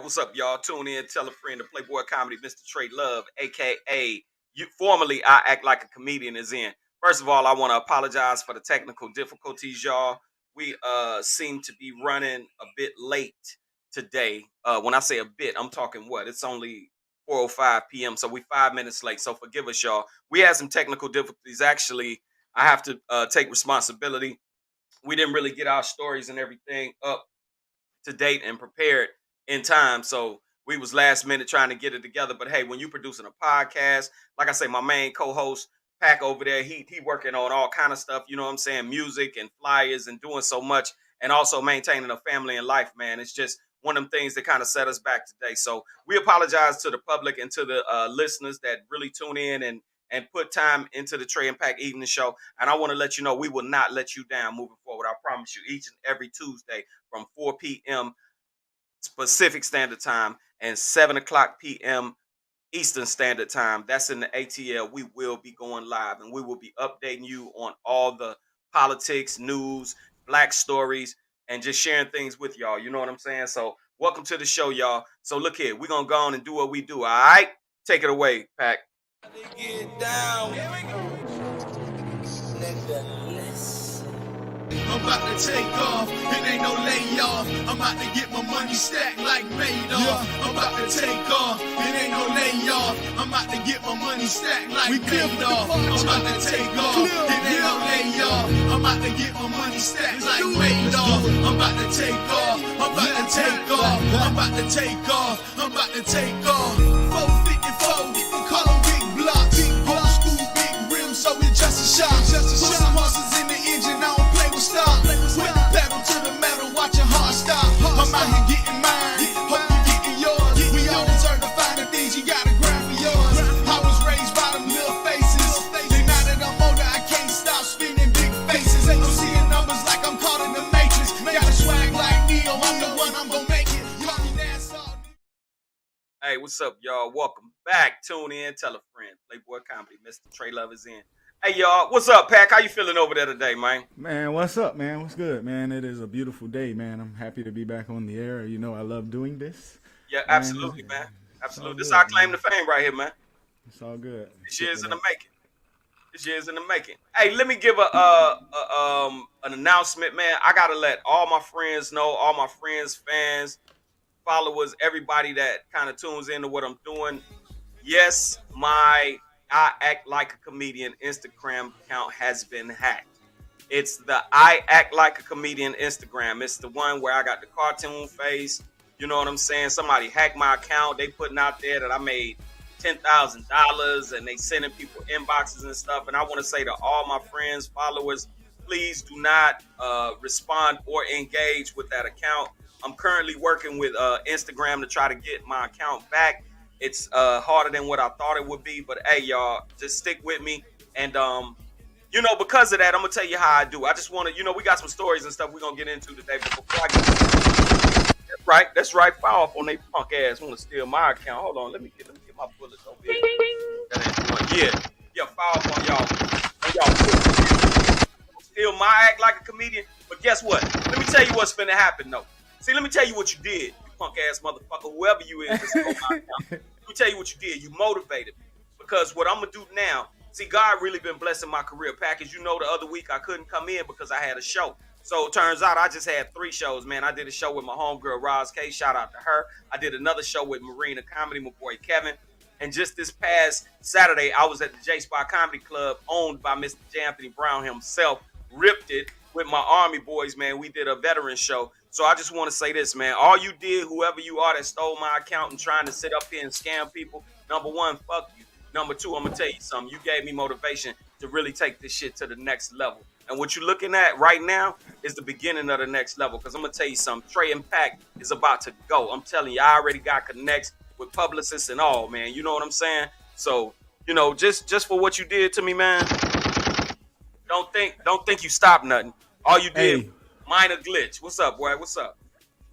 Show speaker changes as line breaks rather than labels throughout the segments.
What's up, y'all? Tune in, tell a friend, the Playboy Comedy, Mr. TreLuv, aka you formerly I Act Like a Comedian is in. First of all, I want to apologize for the technical difficulties, y'all. We seem to be running a bit late today. When I say a bit, I'm talking what? It's only 4:05 p.m. So we 5 minutes late. So forgive us, y'all. We had some technical difficulties. Actually, I have to take responsibility. We didn't really get our stories and everything up to date and prepared in time. So we was last minute trying to get it together. But hey, when you producing a podcast, like I say, my main co-host Pack over there, he working on all kind of stuff, you know what I'm saying? Music and flyers and doing so much and also maintaining a family and life, man. It's just one of them things that kind of set us back today. So we apologize to the public and to the listeners that really tune in and put time into the Trey and Pack Evening Show. And I want to let you know we will not let you down moving forward. I promise you, each and every Tuesday from 4 p.m. Pacific Standard Time and 7 o'clock p.m. Eastern Standard Time. That's in the ATL. We will be going live and we will be updating you on all the politics, news, black stories, and just sharing things with y'all. You know what I'm saying? So welcome to the show, y'all. So look here, we're going to go on and do what we do. All right? Take it away, Pack.
Get down. Here we go. I'm about to take off, it ain't no layoff. I'm about to get my money stacked like Madoff. I'm about to take off, it ain't no layoff. I'm about to get my money stacked like Madoff. I'm about to take off, it ain't no layoff. I'm about to get my money stacked like Madoff. I'm about to take off, I'm about to take off. I'm about to take off, I'm about to take off. 454, color big blocks. Old school big rims, so it's just a shot. Put some horses in the engine, I don't play with stop. With the pedal to the metal, watch your heart stop. I'm out here getting mine, hope you getting yours. We all deserve to find the things you gotta grind for yours. I was raised by them little faces. Then now that I'm older, I can't stop spinning big faces. I'm seeing numbers like I'm caught in the matrix. Got a swag like Neo, I'm the one, I'm gonna make it. Call me Nassau.
Hey, what's up, y'all? Welcome back. Tune in, tell a friend. Playboy Comedy, Mr. TreLuv is in. Hey, y'all, what's up, Pack? How you feeling over there today, man?
Man, what's up, man? What's good, man? It is a beautiful day, man. I'm happy to be back on the air. You know I love doing this.
Yeah, absolutely, man. Absolutely. This is our claim to fame right here, man.
It's all good.
This year's in the making. This year's in the making. Hey, let me give an announcement, man. I gotta let all my friends know, all my friends, fans, followers, everybody that kind of tunes into what I'm doing. Yes, my I Act Like a Comedian Instagram account has been hacked. It's the I Act Like a Comedian Instagram. It's the one where I got the cartoon face. You know what I'm saying? Somebody hacked my account. They putting out there that I made $10,000 and they sending people inboxes and stuff. And I want to say to all my friends, followers, please do not respond or engage with that account. I'm currently working with Instagram to try to get my account back. It's harder than what I thought it would be, but hey, y'all, just stick with me. And, because of that, I'm going to tell you how I do. I just want to, we got some stories and stuff we're going to get into today. But before I get that's right. Fire off on they punk ass. Want to steal my account. Hold on. Let me get my bullets over here. Yeah, fire off on y'all. Steal my act like a comedian. But guess what? Let me tell you what's finna happen, though. See, let me tell you what you did. Punk ass motherfucker, whoever you is, let me tell you what you did. You motivated me. Because what I'm gonna do now, see, God really been blessing my career. Package, the other week I couldn't come in because I had a show. So it turns out I just had 3 shows, man. I did a show with my homegirl Roz K. Shout out to her. I did another show with Marina Comedy, my boy Kevin. And just this past Saturday, I was at the J Spot Comedy Club, owned by Mr. J. Anthony Brown himself. Ripped it with my Army boys, man. We did a veteran show. So I just want to say this, man. All you did, whoever you are that stole my account and trying to sit up here and scam people, number one, fuck you. Number two, I'm going to tell you something. You gave me motivation to really take this shit to the next level. And what you're looking at right now is the beginning of the next level. Because I'm going to tell you something. Trey and Pack is about to go. I'm telling you, I already got connects with publicists and all, man. You know what I'm saying? So, just for what you did to me, man, don't think you stopped nothing. All you did, minor glitch. What's up, boy? What's up?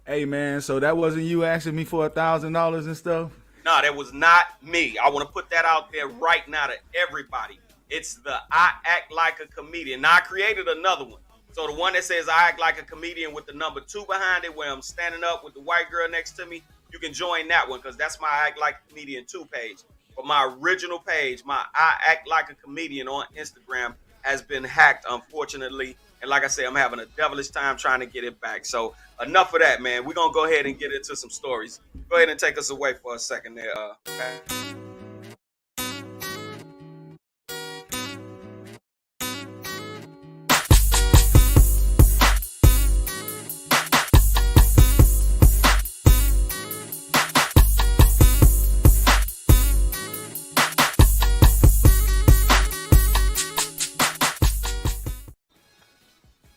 Hey, man, so that wasn't you asking me for $1,000 and stuff?
No, that was not me. I want to put that out there right now to everybody. It's the I Act Like a Comedian. Now, I created another one. So the one that says I Act Like a Comedian with the number 2 behind it, where I'm standing up with the white girl next to me, you can join that one because that's my Act Like a Comedian 2 page. But my original page, my I Act Like a Comedian on Instagram, has been hacked, unfortunately. And like I said, I'm having a devilish time trying to get it back. So enough of that, man. We're gonna go ahead and get into some stories. Go ahead and take us away for a second there.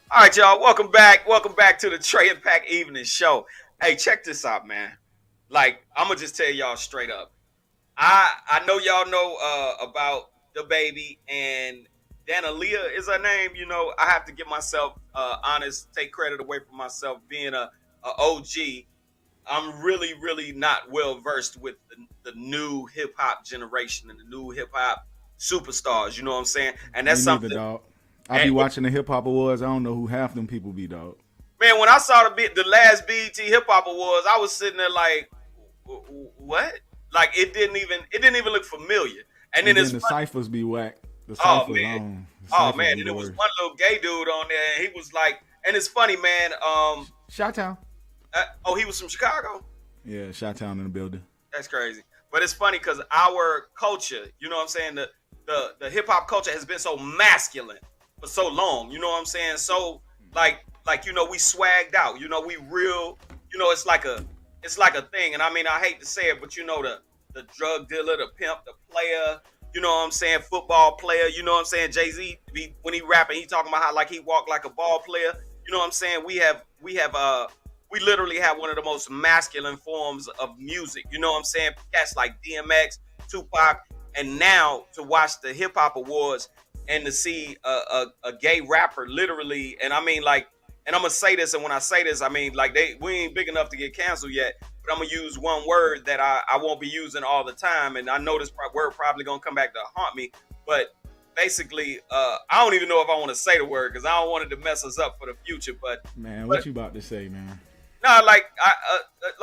All right, y'all. Welcome back. Welcome back to the Trey and Pack Evening Show. Hey, check this out, man. Like, I'm gonna just tell y'all straight up. I know y'all know about the baby and Danalia is her name. You know, I have to give myself honest, take credit away from myself being a OG. I'm really, really not well versed with the new hip hop generation and the new hip hop superstars. You know what I'm saying? And
Me
that's
neither,
something.
dog. I be
And
watching the hip hop awards. I don't know who half them people be, dog.
man, when I saw the last BET Hip Hop Awards, I was sitting there like, what? Like it didn't even look familiar. And then
And then
it's
the
funny.
ciphers be whack. The
Oh
ciphers,
man,
the
oh
ciphers
man,
be
and
the
there was
worst.
one little gay dude on there, and he was like, and it's funny, man.
Chi-Town.
Oh, he was from Chicago.
Yeah, Chi-Town in the building.
That's crazy. But it's funny because our culture, you know what I'm saying, the hip hop culture has been so masculine for so long. You know what I'm saying? So like we swagged out. We real. It's like a thing. And I mean, I hate to say it, but the drug dealer, the pimp, the player. You know what I'm saying? Football player. You know what I'm saying? Jay-Z, when he rapping, he talking about how like he walked like a ball player. You know what I'm saying? We literally have one of the most masculine forms of music. You know what I'm saying? Cats like DMX, Tupac, and now to watch the hip hop awards and to see a gay rapper literally, and I mean like, and I'm gonna say this, and when I say this, I mean like we ain't big enough to get canceled yet, but I'm gonna use one word that I won't be using all the time, and I know this word probably gonna come back to haunt me, but basically, I don't even know if I want to say the word because I don't want it to mess us up for the future,
Man,
but
what you about to say, man?
no, like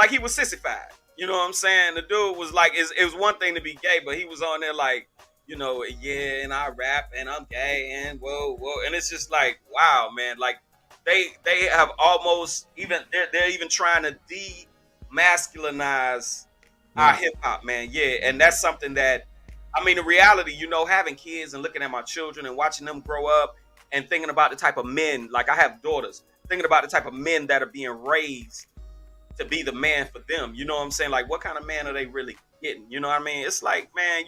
he was sissified. You know what I'm saying? The dude was like, it was one thing to be gay, but he was on there like, yeah, and I rap and I'm gay and whoa, whoa, and it's just like, wow, man, like they have almost even they're even trying to demasculinize our
Right.
hip hop, man. Yeah, and that's something that, I mean, the reality, having kids and looking at my children and watching them grow up and thinking about the type of men, like I have daughters, thinking about the type of men that are being raised to be the man for them. You know what I'm saying? Like, what kind of man are they really getting? You know what I mean? It's like, man,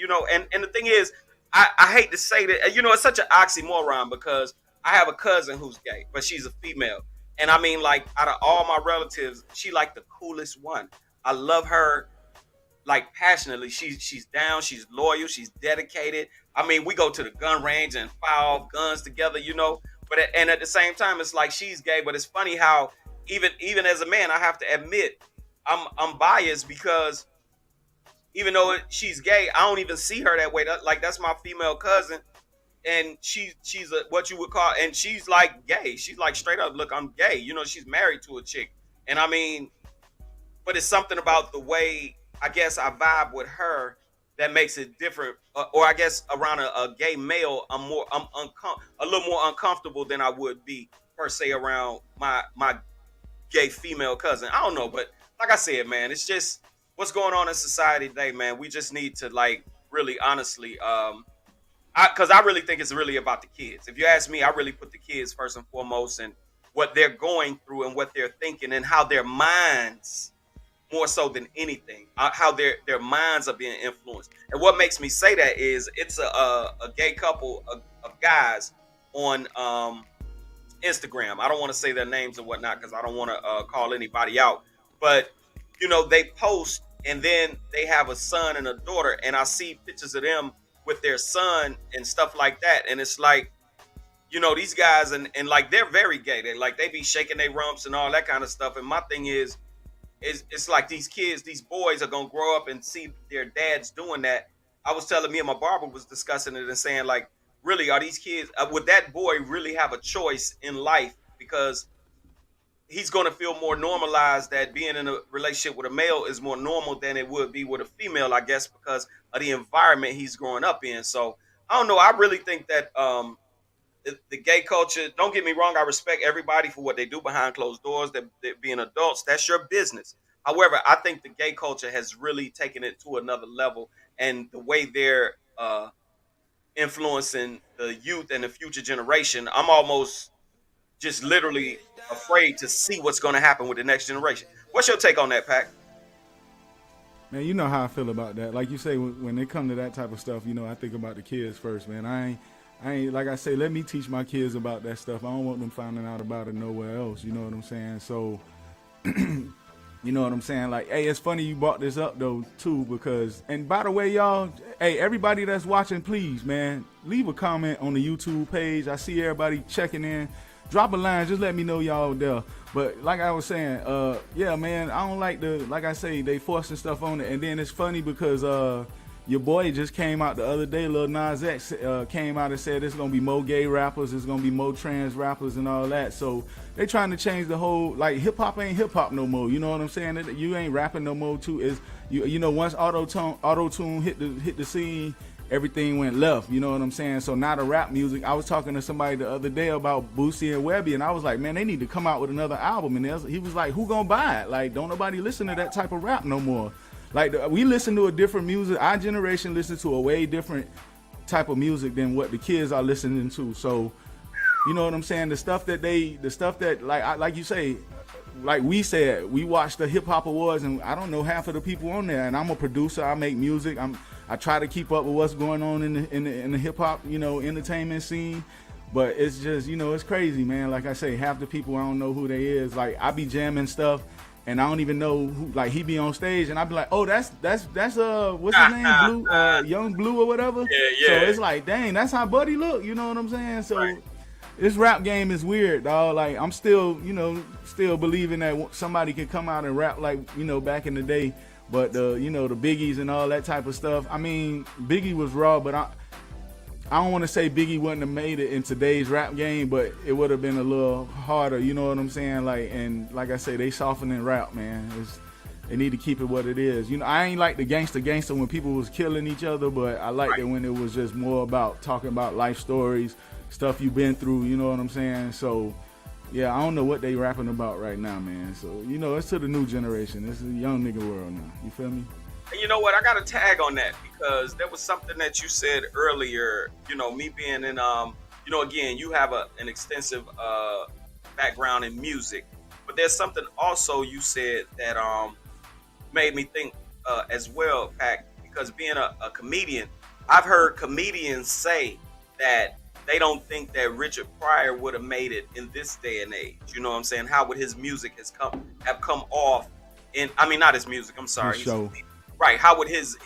and the thing is, I hate to say that, it's such an oxymoron because I have a cousin who's gay, but she's a female. And I mean, like, out of all my relatives, she like the coolest one. I love her like passionately. She's down, she's loyal, she's dedicated. I mean, we go to the gun range and fire off guns together, But and at the same time, it's like she's gay. But it's funny how even as a man, I have to admit I'm biased because even though she's gay, I don't even see her that way. Like that's my female cousin, and she's a what you would call, and she's like gay. She's like straight up, look, I'm gay. She's married to a chick, and I mean, but it's something about the way I guess I vibe with her that makes it different. Or I guess around a gay male, a little more uncomfortable than I would be per se around my gay female cousin. I don't know, but like I said, man, it's just what's going on in society today, man. We just need to like really honestly, because I really think it's really about the kids. If you ask me, I really put the kids first and foremost, and what they're going through and what they're thinking and how their minds more so than anything, how their minds are being influenced. And what makes me say that is it's a gay couple of guys on Instagram. I don't want to say their names and whatnot because I don't want to call anybody out. But they post and then they have a son and a daughter, and I see pictures of them with their son and stuff like that. And it's like, these guys and like they're very gay. They be shaking their rumps and all that kind of stuff. And my thing is it's like these kids, these boys are gonna grow up and see their dads doing that. I was telling me and my barber was discussing it and saying like, really, are these kids? Would that boy really have a choice in life? Because he's going to feel more normalized that being in a relationship with a male is more normal than it would be with a female, I guess, because of the environment he's growing up in. So I don't know. I really think that the gay culture. Don't get me wrong. I respect everybody for what they do behind closed doors. That being adults, that's your business. However, I think the gay culture has really taken it to another level, and the way they're influencing the youth and the future generation, I'm almost just literally afraid to see what's going to happen with the next generation. What's your take on that, Pack?
Man, you know how I feel about that. Like you say, when they come to that type of stuff, I think about the kids first, man. I ain't like I say. Let me teach my kids about that stuff. I don't want them finding out about it nowhere else. You know what I'm saying? So, you know what I'm saying? Like, hey, it's funny you brought this up though too, because and by the way, y'all, hey, everybody that's watching, please, man, leave a comment on the YouTube page. I see everybody checking in. Drop a line, just let me know y'all there. But like I was saying, yeah, man, I don't like like I say, they forcing stuff on it. And then it's funny because your boy just came out the other day, Lil Nas X came out and said there's gonna be more gay rappers, there's gonna be more trans rappers and all that. So they trying to change the whole, like, hip hop ain't hip hop no more. You know what I'm saying? You ain't rapping no more too. Is you know, once auto tune hit the scene, everything went left. You know what I'm saying? So now the rap music. I was talking to somebody the other day about Boosie and Webby, and I was like, man, they need to come out with another album. And he was like, who gonna buy it? Like, don't nobody listen to that type of rap no more. Like, we listen to a different music. Our generation listens to a way different type of music than what the kids are listening to. So, you know what I'm saying? The stuff that like you say, like we said, we watched the hip hop awards, and I don't know half of the people on there. And I'm a producer. I make music. I try to keep up with what's going on in the hip hop, entertainment scene. But it's just, it's crazy, man. Like I say, half the people I don't know who they is. Like, I be jamming stuff, and I don't even know who. Like, he be on stage, and I be like, oh, that's what's his name, Blue, Young Blue or whatever.
Yeah,
So
yeah.
it's like, dang, that's how Buddy look. You know what I'm saying? So
Right.
this rap game is weird, dog. Like, I'm still, still believing that somebody can come out and rap like, back in the day. But the Biggies and all that type of stuff. I mean, Biggie was raw, but I don't want to say Biggie wouldn't have made it in today's rap game, but it would have been a little harder. You know what I'm saying? Like, and like I say, they softening rap, man. They need to keep it what it is. I ain't like the gangster when people was killing each other, but I liked it when it was just more about talking about life stories, stuff you've been through. You know what I'm saying? So, yeah, I don't know what they rapping about right now, man. So, it's to the new generation. It's a young nigga world now. You feel me?
And you know what? I got to tag on that because there was something that you said earlier. Me being in, again, you have an extensive background in music, but there's something also you said that made me think as well, Pac, because being a comedian, I've heard comedians say that they don't think that Richard Pryor would have made it in this day and age. You know what I'm saying? How would his music have come off in, I mean, not his music, I'm sorry.
Show.
Right. How would his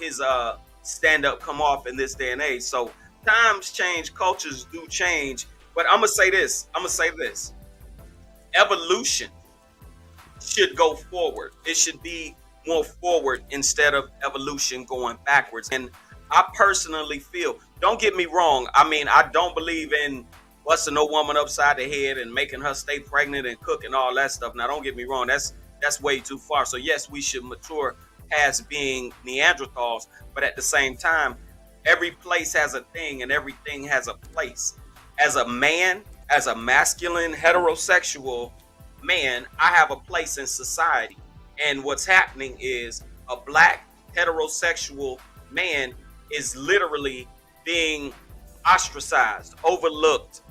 stand up come off in this day and age? So times change, cultures do change. But I'm gonna say this. Evolution should go forward. It should be more forward instead of evolution going backwards. And I personally feel, don't get me wrong, I mean, I don't believe in busting no woman upside the head and making her stay pregnant and cook and all that stuff. Now, don't get me wrong, that's way too far. So yes, we should mature past being Neanderthals, but at the same time, every place has a thing and everything has a place. As a man, as a masculine heterosexual man, I have a place in society. And what's happening is a black heterosexual man is literally being ostracized, overlooked,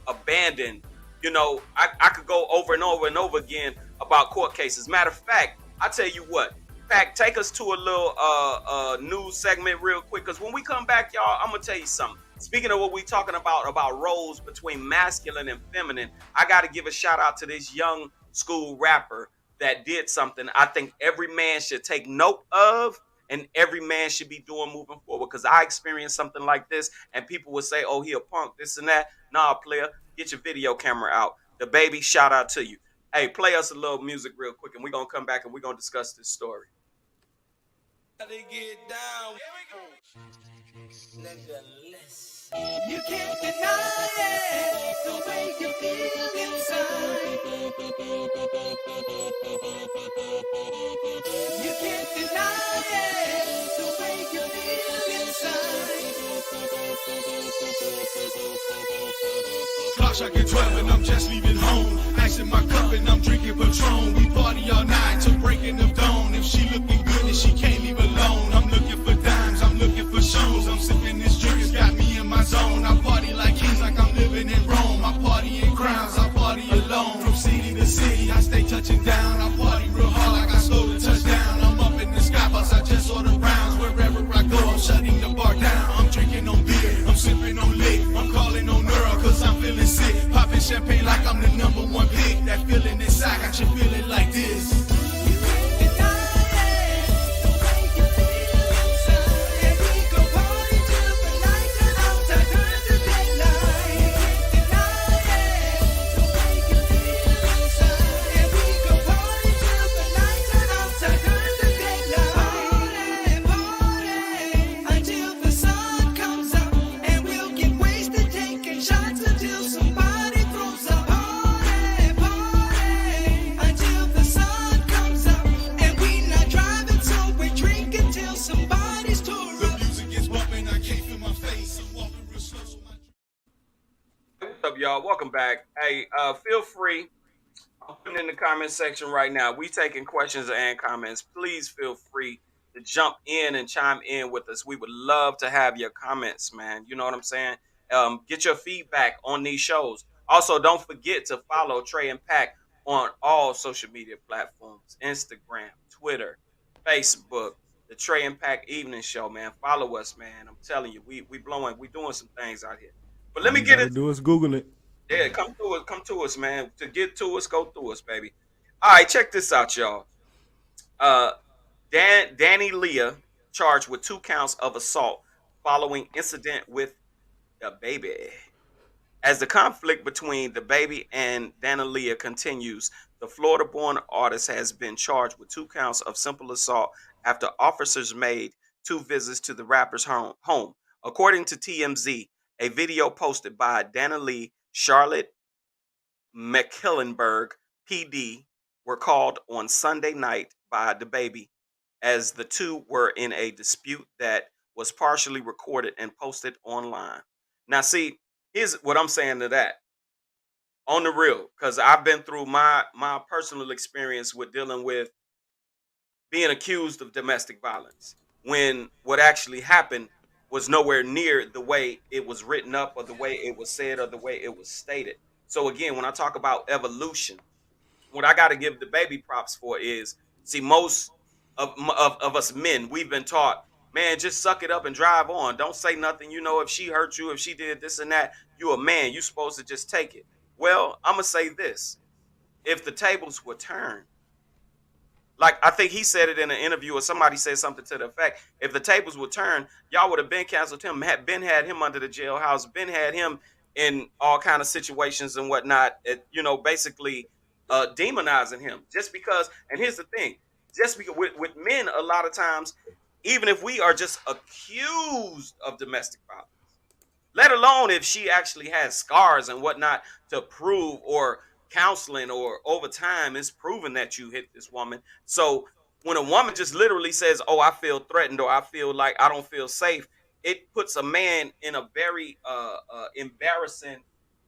abandoned. I could go over and over and over again about court cases. Matter of fact, I tell you what, Pac, take us to a little news segment real quick, because when we come back, y'all, I'm gonna tell you something. Speaking of what we talking about roles between masculine and feminine, I got to give a shout out to this young school rapper that did something I think every man should take note of and every man should be doing moving forward. Because I experienced something like this, and people would say, "Oh, he a punk, this and that." Nah, player, get your video camera out. The baby, shout out to you. Hey, play us a little music real quick, and we're gonna come back and we're gonna discuss this story.
Get down. Nevertheless. You can't deny it, the way you feel inside. You can't deny it, the way you feel inside. Clock striking 12 and I'm just leaving home. Ice in my cup and I'm drinking Patron. We party all night till breaking of dawn. If she looking good and she can't leave alone, I'm looking for dimes, I'm looking for shows. I'm sipping this drink, it's got me in my zone. I party like kings, like I'm living in Rome. I party in crowns, I party alone. From city to city, I stay touching down. I party real hard like I stole a touchdown. I'm up in the sky bus, I just order rounds. Wherever I go, I'm shutting the bar down. I'm drinking on beer, I'm sipping on lick. I'm calling on Earl, cause I'm feeling sick. Popping champagne like I'm the number one pick. That feeling inside got you feeling like this.
What's up, y'all? Welcome back. Hey, feel free. I'm putting in the comment section right now. We taking questions and comments. Please feel free to jump in and chime in with us. We would love to have your comments, man. You know what I'm saying? Get your feedback on these shows. Also, don't forget to follow Trey and Pack on all social media platforms: Instagram, Twitter, Facebook, the Trey and Pack Evening Show, man. Follow us, man. I'm telling you, we blowing, we doing some things out here. But let
All
me
you
get
gotta
it.
do is Google it.
Yeah, come to us, man. To get to us, go through us, baby. All right, check this out, y'all. Uh, Danny Leah charged with 2 counts of assault following incident with the baby. As the conflict between the baby and Danalia continues, the Florida-born artist has been charged with 2 counts of simple assault after officers made 2 visits to the rapper's home. According to TMZ, a video posted by Danalee Charlotte McKillenberg PD were called on Sunday night by the baby as the two were in a dispute that was partially recorded and posted online. Now, see, here's what I'm saying to that on the real, because I've been through my personal experience with dealing with being accused of domestic violence when what actually happened was nowhere near the way it was written up or the way it was said or the way it was stated. So again, when I talk about evolution, what I got to give the baby props for is, see, most of us men, we've been taught, man, just suck it up and drive on. Don't say nothing. You know, if she hurt you, if she did this and that, you a man. You supposed to just take it. Well, I'm gonna say this: if the tables were turned, like I think he said it in an interview, or somebody said something to the effect, if the tables were turned, y'all would have been canceled him, had been had him under the jailhouse, been had him in all kind of situations and whatnot. Basically demonizing him just because. And here's the thing: just because with men, a lot of times, even if we are just accused of domestic violence, let alone if she actually has scars and whatnot to prove, or counseling, or over time it's proven that you hit this woman. So when a woman just literally says, oh, I feel threatened, or I feel like I don't feel safe, it puts a man in a very embarrassing,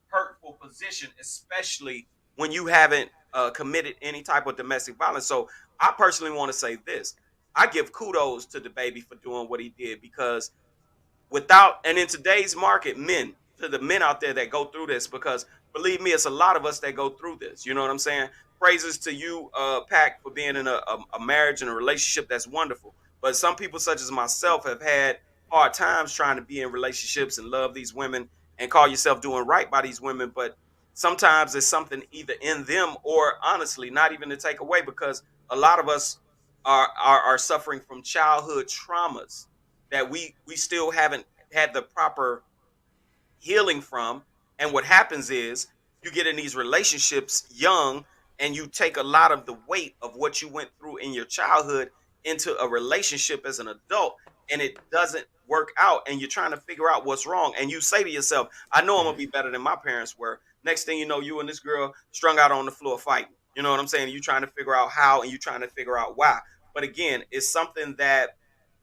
hurtful position, especially when you haven't committed any type of domestic violence. So I personally want to say this: I give kudos to the baby for doing what he did, because without, and in today's market, men, to the men out there that go through this, because believe me, it's a lot of us that go through this. You know what I'm saying? Praises to you, Pack, for being in a marriage and a relationship that's wonderful. But some people, such as myself, have had hard times trying to be in relationships and love these women and call yourself doing right by these women. But sometimes it's something either in them, or honestly, not even to take away, because a lot of us are suffering from childhood traumas that we still haven't had the proper healing from. And what happens is, you get in these relationships young, and you take a lot of the weight of what you went through in your childhood into a relationship as an adult, and it doesn't work out and you're trying to figure out what's wrong. And you say to yourself, I know I'm gonna be better than my parents were. Next thing you know, you and this girl strung out on the floor fighting. You know what I'm saying? You trying to figure out how and you trying to figure out why. But again, it's something that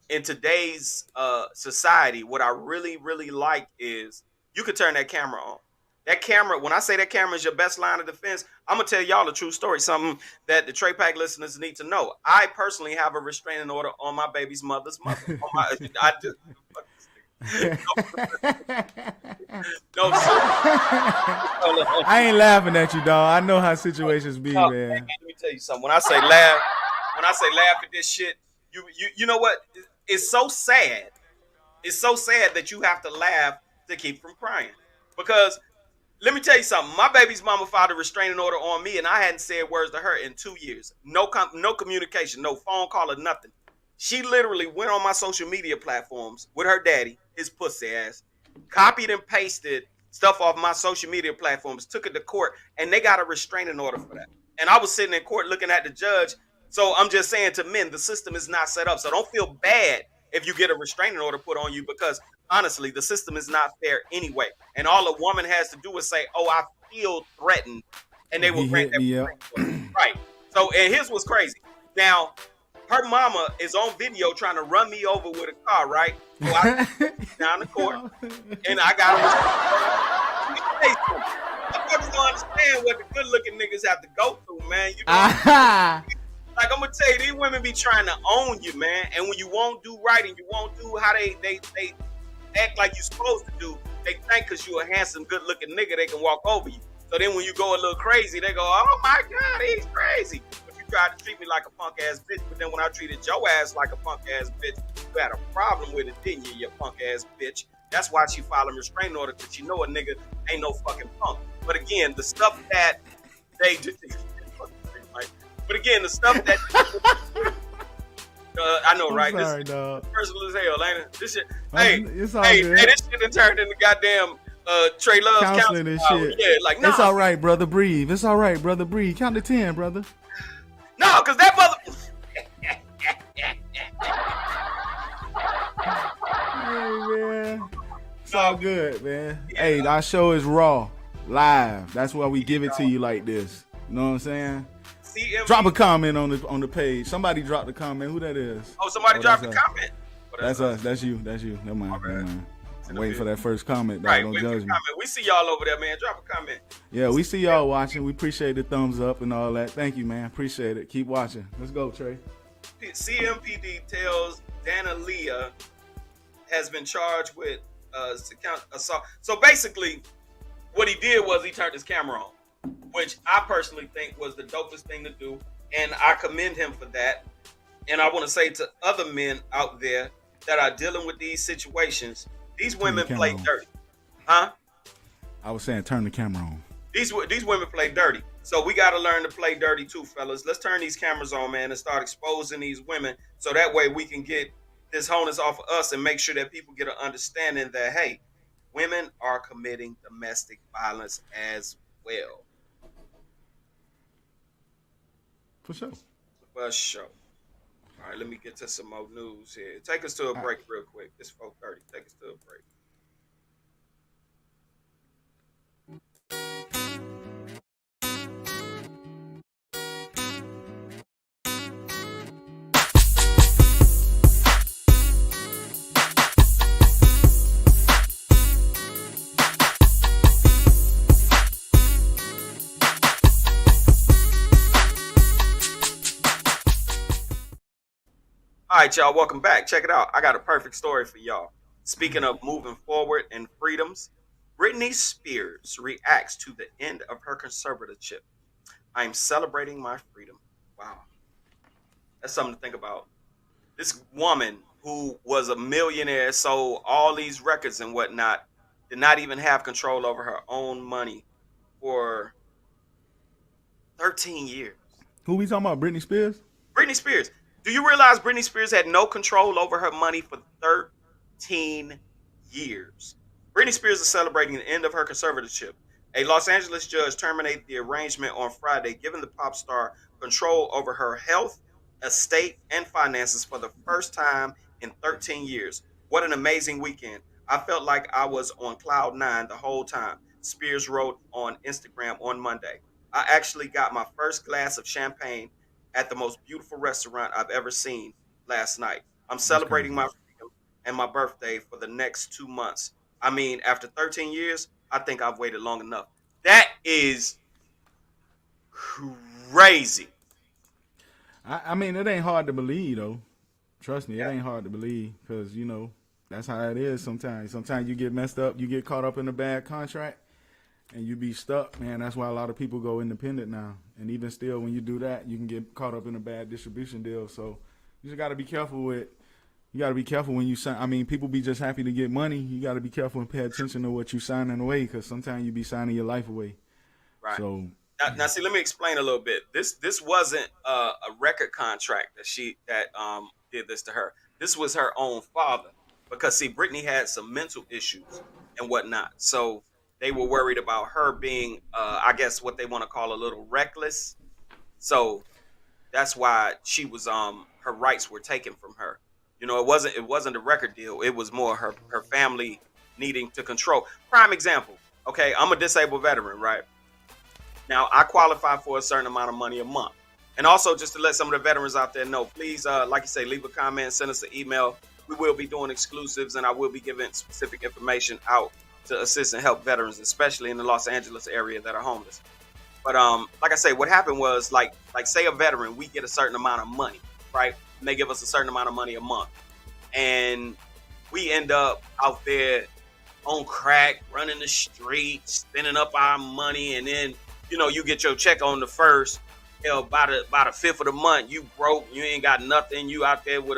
in today's society, what I really, really like is you could turn that camera on. That camera, when I say that camera is your best line of defense, I'm gonna tell y'all a true story, something that the TrePack listeners need to know. I personally have a restraining order on my baby's mother's mother. On my, I do. No,
I ain't laughing at you, dog. I know how situations be,
no,
man.
let me tell you something. When I say laugh at this shit, you know what? It's so sad. It's so sad that you have to laugh to keep from crying. Because let me tell you something. My baby's mama filed a restraining order on me, and I hadn't said words to her in 2 years. No communication, no phone call or nothing. She literally went on my social media platforms with her daddy, his pussy ass, copied and pasted stuff off my social media platforms, took it to court, and they got a restraining order for that. And I was sitting in court looking at the judge. So I'm just saying to men, the system is not set up. So don't feel bad if you get a restraining order put on you because honestly, the system is not fair anyway. And all a woman has to do is say, "Oh, I feel threatened," and they will
He
grant
hit me
that
up.
restraining order. Right. So, and here's what's crazy. Now, her mama is on video trying to run me over with a car, right? So I down the court, and I got a restraining order. Motherfuckers don't understand what the good-looking niggas have to go through, man. You know. Like I'm gonna tell you, these women be trying to own you, man. And when you won't do right and you won't do how they act like you're supposed to do, they think because you're a handsome, good-looking nigga, they can walk over you. So then when you go a little crazy, they go, "Oh my God, he's crazy." But you tried to treat me like a punk ass bitch. But then when I treated your ass like a punk ass bitch, you had a problem with it, didn't you, you punk ass bitch? That's why she filed a restraining order, because you know a nigga ain't no fucking punk. But again, the stuff that they do. But again, the stuff that I know, right?
Sorry,
this
dog.
personal as hell, ain't it? This shit.
It's all
Hey,
good.
this shit done turned into goddamn TreLuv
Counseling and
hour.
shit.
Yeah, like no,
It's all right, brother. Breathe. It's all right, brother. Breathe. Count to 10, brother.
no, because that mother.
Hey, man. It's all good, man. Hey, our show is raw, live. That's why we give it to you like this. You know what I'm saying?
CMV.
Drop a comment on the page. Somebody dropped a comment. Who that is?
Oh, somebody dropped a
that's us.
comment. Oh,
That's us. That's you. That's you. Never mind.
Okay.
Never mind. I'm
In the
waiting for
field.
that first comment. Dog.
Right,
Don't
wait for the
judge me.
comment. We see y'all over there, man. Drop a comment.
Yeah, we see y'all watching. We appreciate the thumbs up and all that. Thank you, man. Appreciate it. Keep watching. Let's go, Trey.
CMPD tells Dana Leah has been charged with assault. So basically, what he did was he turned his camera on, which I personally think was the dopest thing to do, and I commend him for that. And I want to say to other men out there that are dealing with these situations, these women
camera
play
on.
dirty, huh?
I was saying turn the camera on.
These women play dirty. So we got to learn to play dirty too, fellas. Let's turn these cameras on, man, and start exposing these women so that way we can get this onus off of us and make sure that people get an understanding that, hey, women are committing domestic violence as well.
For sure.
For sure. All right, let me get to some more news here. Take us to a break real quick. It's 4:30. Take us to a break. All right, y'all, welcome back. Check it out. I got a perfect story for y'all. Speaking of moving forward and freedoms, Britney Spears reacts to the end of her conservatorship. I'm celebrating my freedom. Wow. That's something to think about. This woman who was a millionaire, sold all these records and whatnot, did not even have control over her own money for 13 years.
Who we talking about? Britney Spears?
Britney Spears. Do you realize Britney Spears had no control over her money for 13 years? Britney Spears is celebrating the end of her conservatorship. A Los Angeles judge terminated the arrangement on Friday, giving the pop star control over her health, estate, and finances for the first time in 13 years. What an amazing weekend. I felt like I was on cloud nine the whole time. Spears wrote on Instagram on Monday. I actually got my first glass of champagne at the most beautiful restaurant I've ever seen last night. I'm
That's
celebrating
crazy.
my freedom and my birthday for the next 2 months. I mean, after 13 years, I think I've waited long enough. That is crazy.
I mean, it ain't hard to believe though. Trust me, it
Yeah,
ain't hard to believe because that's how it is. Sometimes, you get messed up, you get caught up in a bad contract, and you be stuck. Man, that's why a lot of people go independent now. And even still, when you do that, you can get caught up in a bad distribution deal. So you just got to be careful with. You got to be careful when you sign. I mean, people be just happy to get money. You got to be careful and pay attention to what you signing away because sometimes you be signing your life away.
right.
So
Now, see, let me explain a little bit. This wasn't a record contract that did this to her. This was her own father because see, Brittany had some mental issues and whatnot. So they were worried about her being, I guess, what they want to call a little reckless. So that's why she was her rights were taken from her. It wasn't a record deal. It was more her family needing to control. Prime example. Okay, I'm a disabled veteran, right? Now, I qualify for a certain amount of money a month. And also, just to let some of the veterans out there know, please, like you say, leave a comment, send us an email. We will be doing exclusives, and I will be giving specific information out to assist and help veterans, especially in the Los Angeles area that are homeless. But like I say, what happened was like say a veteran, we get a certain amount of money, right? And they give us a certain amount of money a month, and we end up out there on crack, running the streets, spending up our money, and then you get your check on the first. By the fifth of the month, you broke. You ain't got nothing. You out there with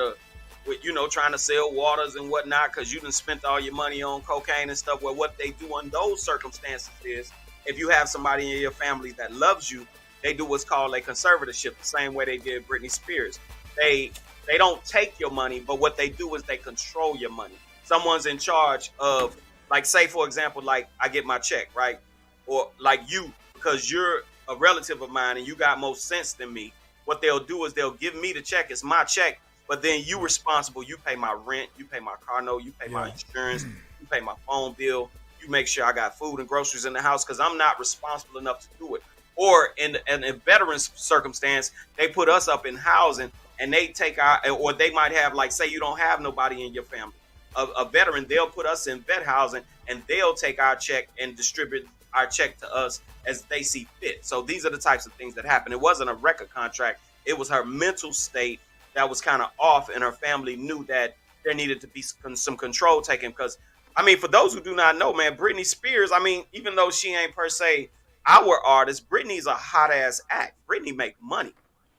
trying to sell waters and whatnot because you done spent all your money on cocaine and stuff. Well, what they do in those circumstances is, if you have somebody in your family that loves you, they do what's called a conservatorship, the same way they did Britney Spears. They don't take your money, but what they do is they control your money. Someone's in charge of, like, say for example, like I get my check, right? Or like you, because you're a relative of mine and you got more sense than me. What they'll do is they'll give me the check. It's my check, but then you responsible. You pay my rent, you pay my car note, you pay my insurance, you pay my phone bill. You make sure I got food and groceries in the house because I'm not responsible enough to do it. Or in a veteran's circumstance, they put us up in housing and they take our, or they might have, like, say you don't have nobody in your family. A veteran, they'll put us in vet housing and they'll take our check and distribute our check to us as they see fit. So these are the types of things that happen. It wasn't a record contract. It was her mental state that was kind of off, and her family knew that there needed to be some control taken. Because, I mean, for those who do not know, man, Britney Spears, I mean, even though she ain't per se our artist, Britney's a hot ass act. Britney make money.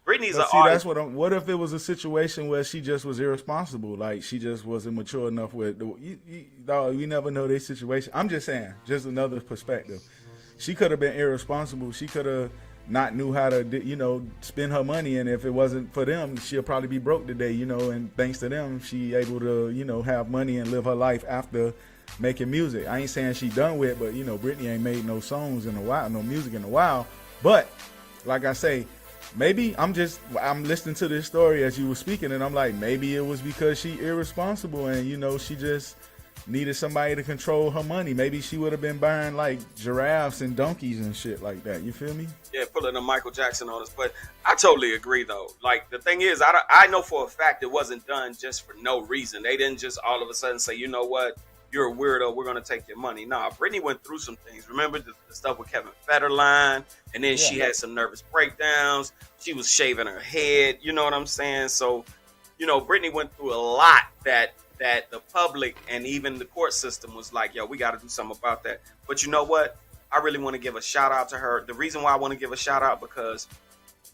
Britney's an
but see, that's
artist.
what if it was a situation where she just was irresponsible, like she just wasn't mature enough with dog, you never know their situation. I'm just saying, just another perspective. She could have been irresponsible. She could have not knew how to, spend her money, and if it wasn't for them, she'll probably be broke today, and thanks to them, she able to, have money and live her life after making music. I ain't saying she done with, but Britney ain't made no songs in a while, no music in a while. But like I say, maybe I'm listening to this story as you were speaking, and I'm like, maybe it was because she irresponsible and she just needed somebody to control her money. Maybe she would have been buying like giraffes and donkeys and shit like that. You feel me?
Yeah, pulling a Michael Jackson on us. But I totally agree, though. Like, the thing is, I know for a fact it wasn't done just for no reason. They didn't just all of a sudden say, you know what, you're a weirdo, we're going to take your money. Nah, Britney went through some things. Remember the stuff with Kevin Federline? And then she had some nervous breakdowns. She was shaving her head. You know what I'm saying? So, Britney went through a lot that the public and even the court system was like, yo, we got to do something about that. But you know what? I really want to give a shout out to her. The reason why I want to give a shout out, because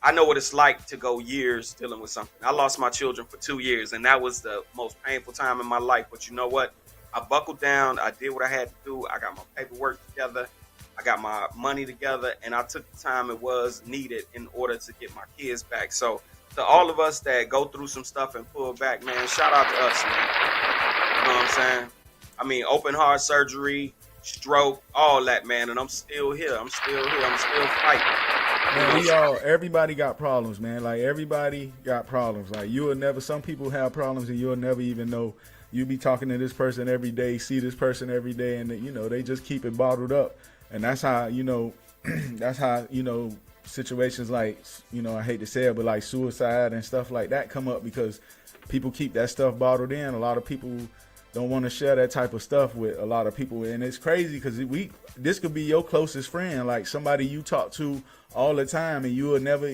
I know what it's like to go years dealing with something. I lost my children for 2 years, and that was the most painful time in my life. But you know what? I buckled down. I did what I had to do. I got my paperwork together. I got my money together, and I took the time it was needed in order to get my kids back. So to all of us that go through some stuff and pull back, man, shout out to us, man. You know what I'm saying? I mean, open heart surgery, stroke, all that, man. And I'm still here. I'm still fighting.
Man, everybody got problems, man. Like, everybody got problems. Like, some people have problems and you'll never even know. you be talking to this person every day, see this person every day, and you know they just keep it bottled up, and that's how that's how situations like I hate to say it, but like suicide and stuff like that come up because people keep that stuff bottled in. A lot of people don't want to share that type of stuff with a lot of people, and it's crazy because this could be your closest friend, like somebody you talk to all the time, and you will never,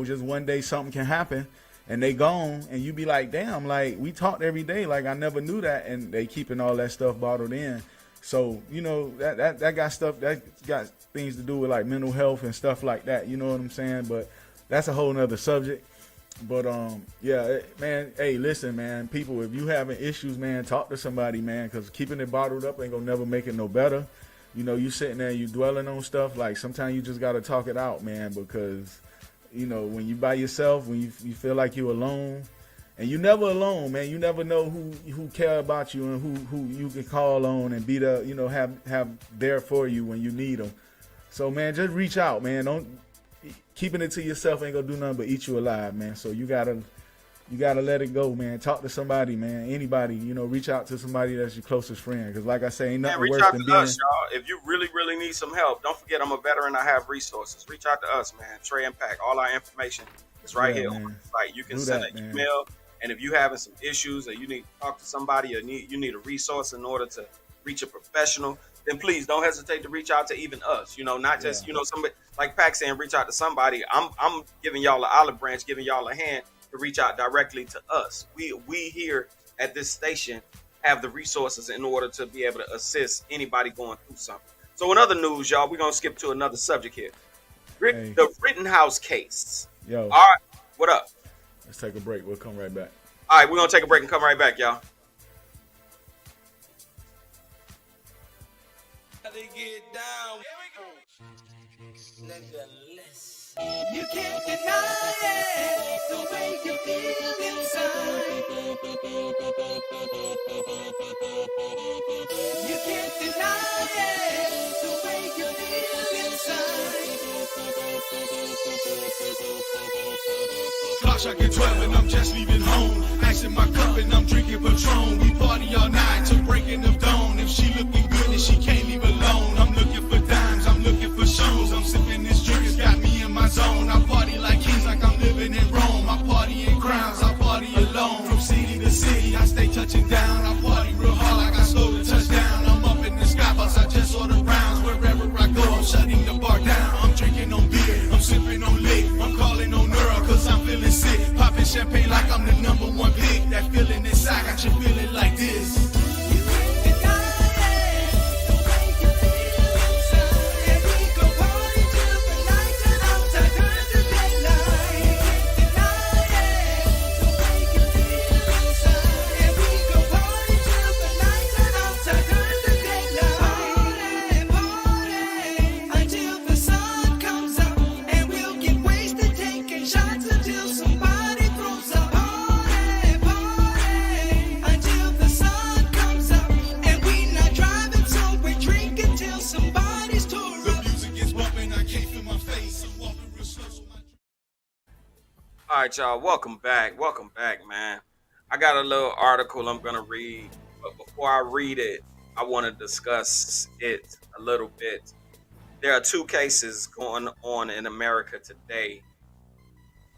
just one day something can happen and they gone, and you be like, damn, like we talked every day, like I never knew that, and they keeping all that stuff bottled in. So that got stuff that got things to do with like mental health and stuff like that. You know what I'm saying? But that's a whole nother subject. But yeah, man. Hey, listen, man. People, if you having issues, man, talk to somebody, man. Because keeping it bottled up ain't gonna never make it no better. You sitting there, you dwelling on stuff. Like sometimes you just gotta talk it out, man. Because when you by yourself, when you feel like you're alone, and you never alone, man. You never know who care about you and who you can call on and be the have there for you when you need them. So man, just reach out, man. Don't keeping it to yourself ain't gonna do nothing but eat you alive, man. So you gotta let it go, man. Talk to somebody, man. Anybody, reach out to somebody that's your closest friend. Because like I say, ain't nothing
reach
worse
out
than
to
being.
us, y'all. If you really, really need some help, don't forget I'm a veteran. I have resources. Reach out to us, man. Trey and Pack. All our information is right here on the site. You can send an email, and if you having some issues or you need to talk to somebody or you need a resource in order to reach a professional, then please don't hesitate to reach out to even us. Not just somebody like Pack saying reach out to somebody. I'm giving y'all an olive branch, giving y'all a hand to reach out directly to us. We here at this station have the resources in order to be able to assist anybody going through something. So in other news, y'all, we're gonna skip to another subject here. The Rittenhouse case.
Yo.
All right, what up?
Let's take a break. We'll come right back.
All right, we're gonna take a break and come right back, y'all.
Get down. You can't deny it, the way you feel inside. You can't deny it, the way you feel inside. Clock strike at 12 and I'm just leaving home. Ice in my cup and I'm drinking Patron. We party all night till breaking of dawn. If she looking good and she can't leave alone, I'm looking for dimes, I'm looking for shows. I'm sipping this drink, it's got me in my zone. I party like kings, like I'm living in Rome. I party in crowns, I party alone. From city to city, I stay touching down. I party real hard like I stole a touchdown. I'm up in the sky bus, I just order rounds. Wherever I go, I'm shutting the bar down. I'm drinking on beer, I'm sipping on lick. I'm calling on Earl, cause I'm feeling sick. Popping champagne like I'm the number one pick. That feeling inside got you feeling like this.
All right, y'all. Welcome back, man. I got a little article I'm gonna read, but before I read it, I want to discuss it a little bit. There are two cases going on in America today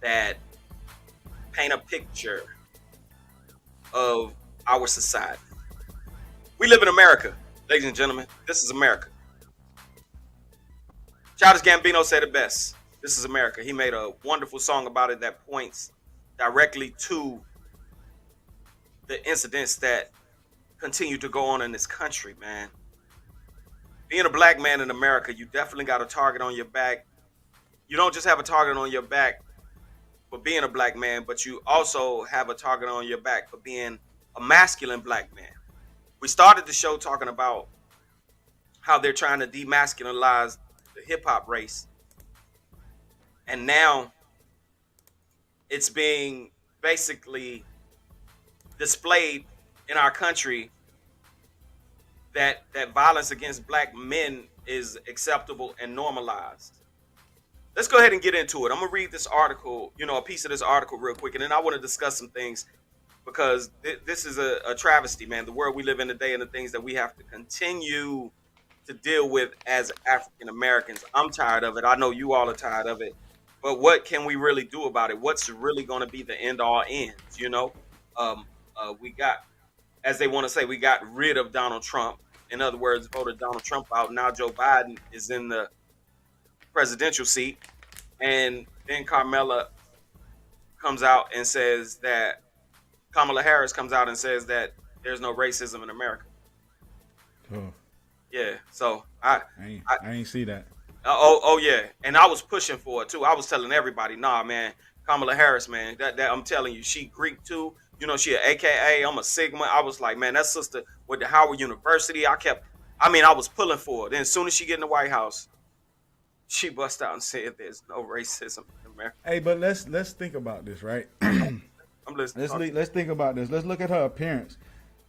that paint a picture of our society. We live in America, ladies and gentlemen. This is America. Childish Gambino said it best. This is America. He made a wonderful song about it that points directly to the incidents that continue to go on in this country, man. Being a black man in America, you definitely got a target on your back. You don't just have a target on your back for being a black man, but you also have a target on your back for being a masculine black man. We started the show talking about how they're trying to demasculinize the hip-hop race. And now it's being basically displayed in our country that violence against black men is acceptable and normalized. Let's go ahead and get into it. I'm going to read this article, a piece of this article real quick, and then I want to discuss some things because this is a travesty, man. The world we live in today and the things that we have to continue to deal with as African Americans. I'm tired of it. I know you all are tired of it. But what can we really do about it? What's really going to be the end all ends? Um, we got, as they want to say, we got rid of Donald Trump. In other words, voted Donald Trump out. Now Joe Biden is in the presidential seat, and then comes out and says that Kamala Harris comes out and says that there's no racism in America.
Oh,
Yeah, so I, I
I ain't see that.
oh yeah, and I was pushing for it too. I was telling everybody, nah, man, Kamala Harris, man, that I'm telling you, she Greek too. She a AKA. I'm a Sigma. I was like, man, that sister with the Howard University. I was pulling for it. Then as soon as she get in the White House, she bust out and said, "There's no racism in America."
Hey, but let's think about this, right?
I'm listening.
Let's think about this. Let's look at her appearance.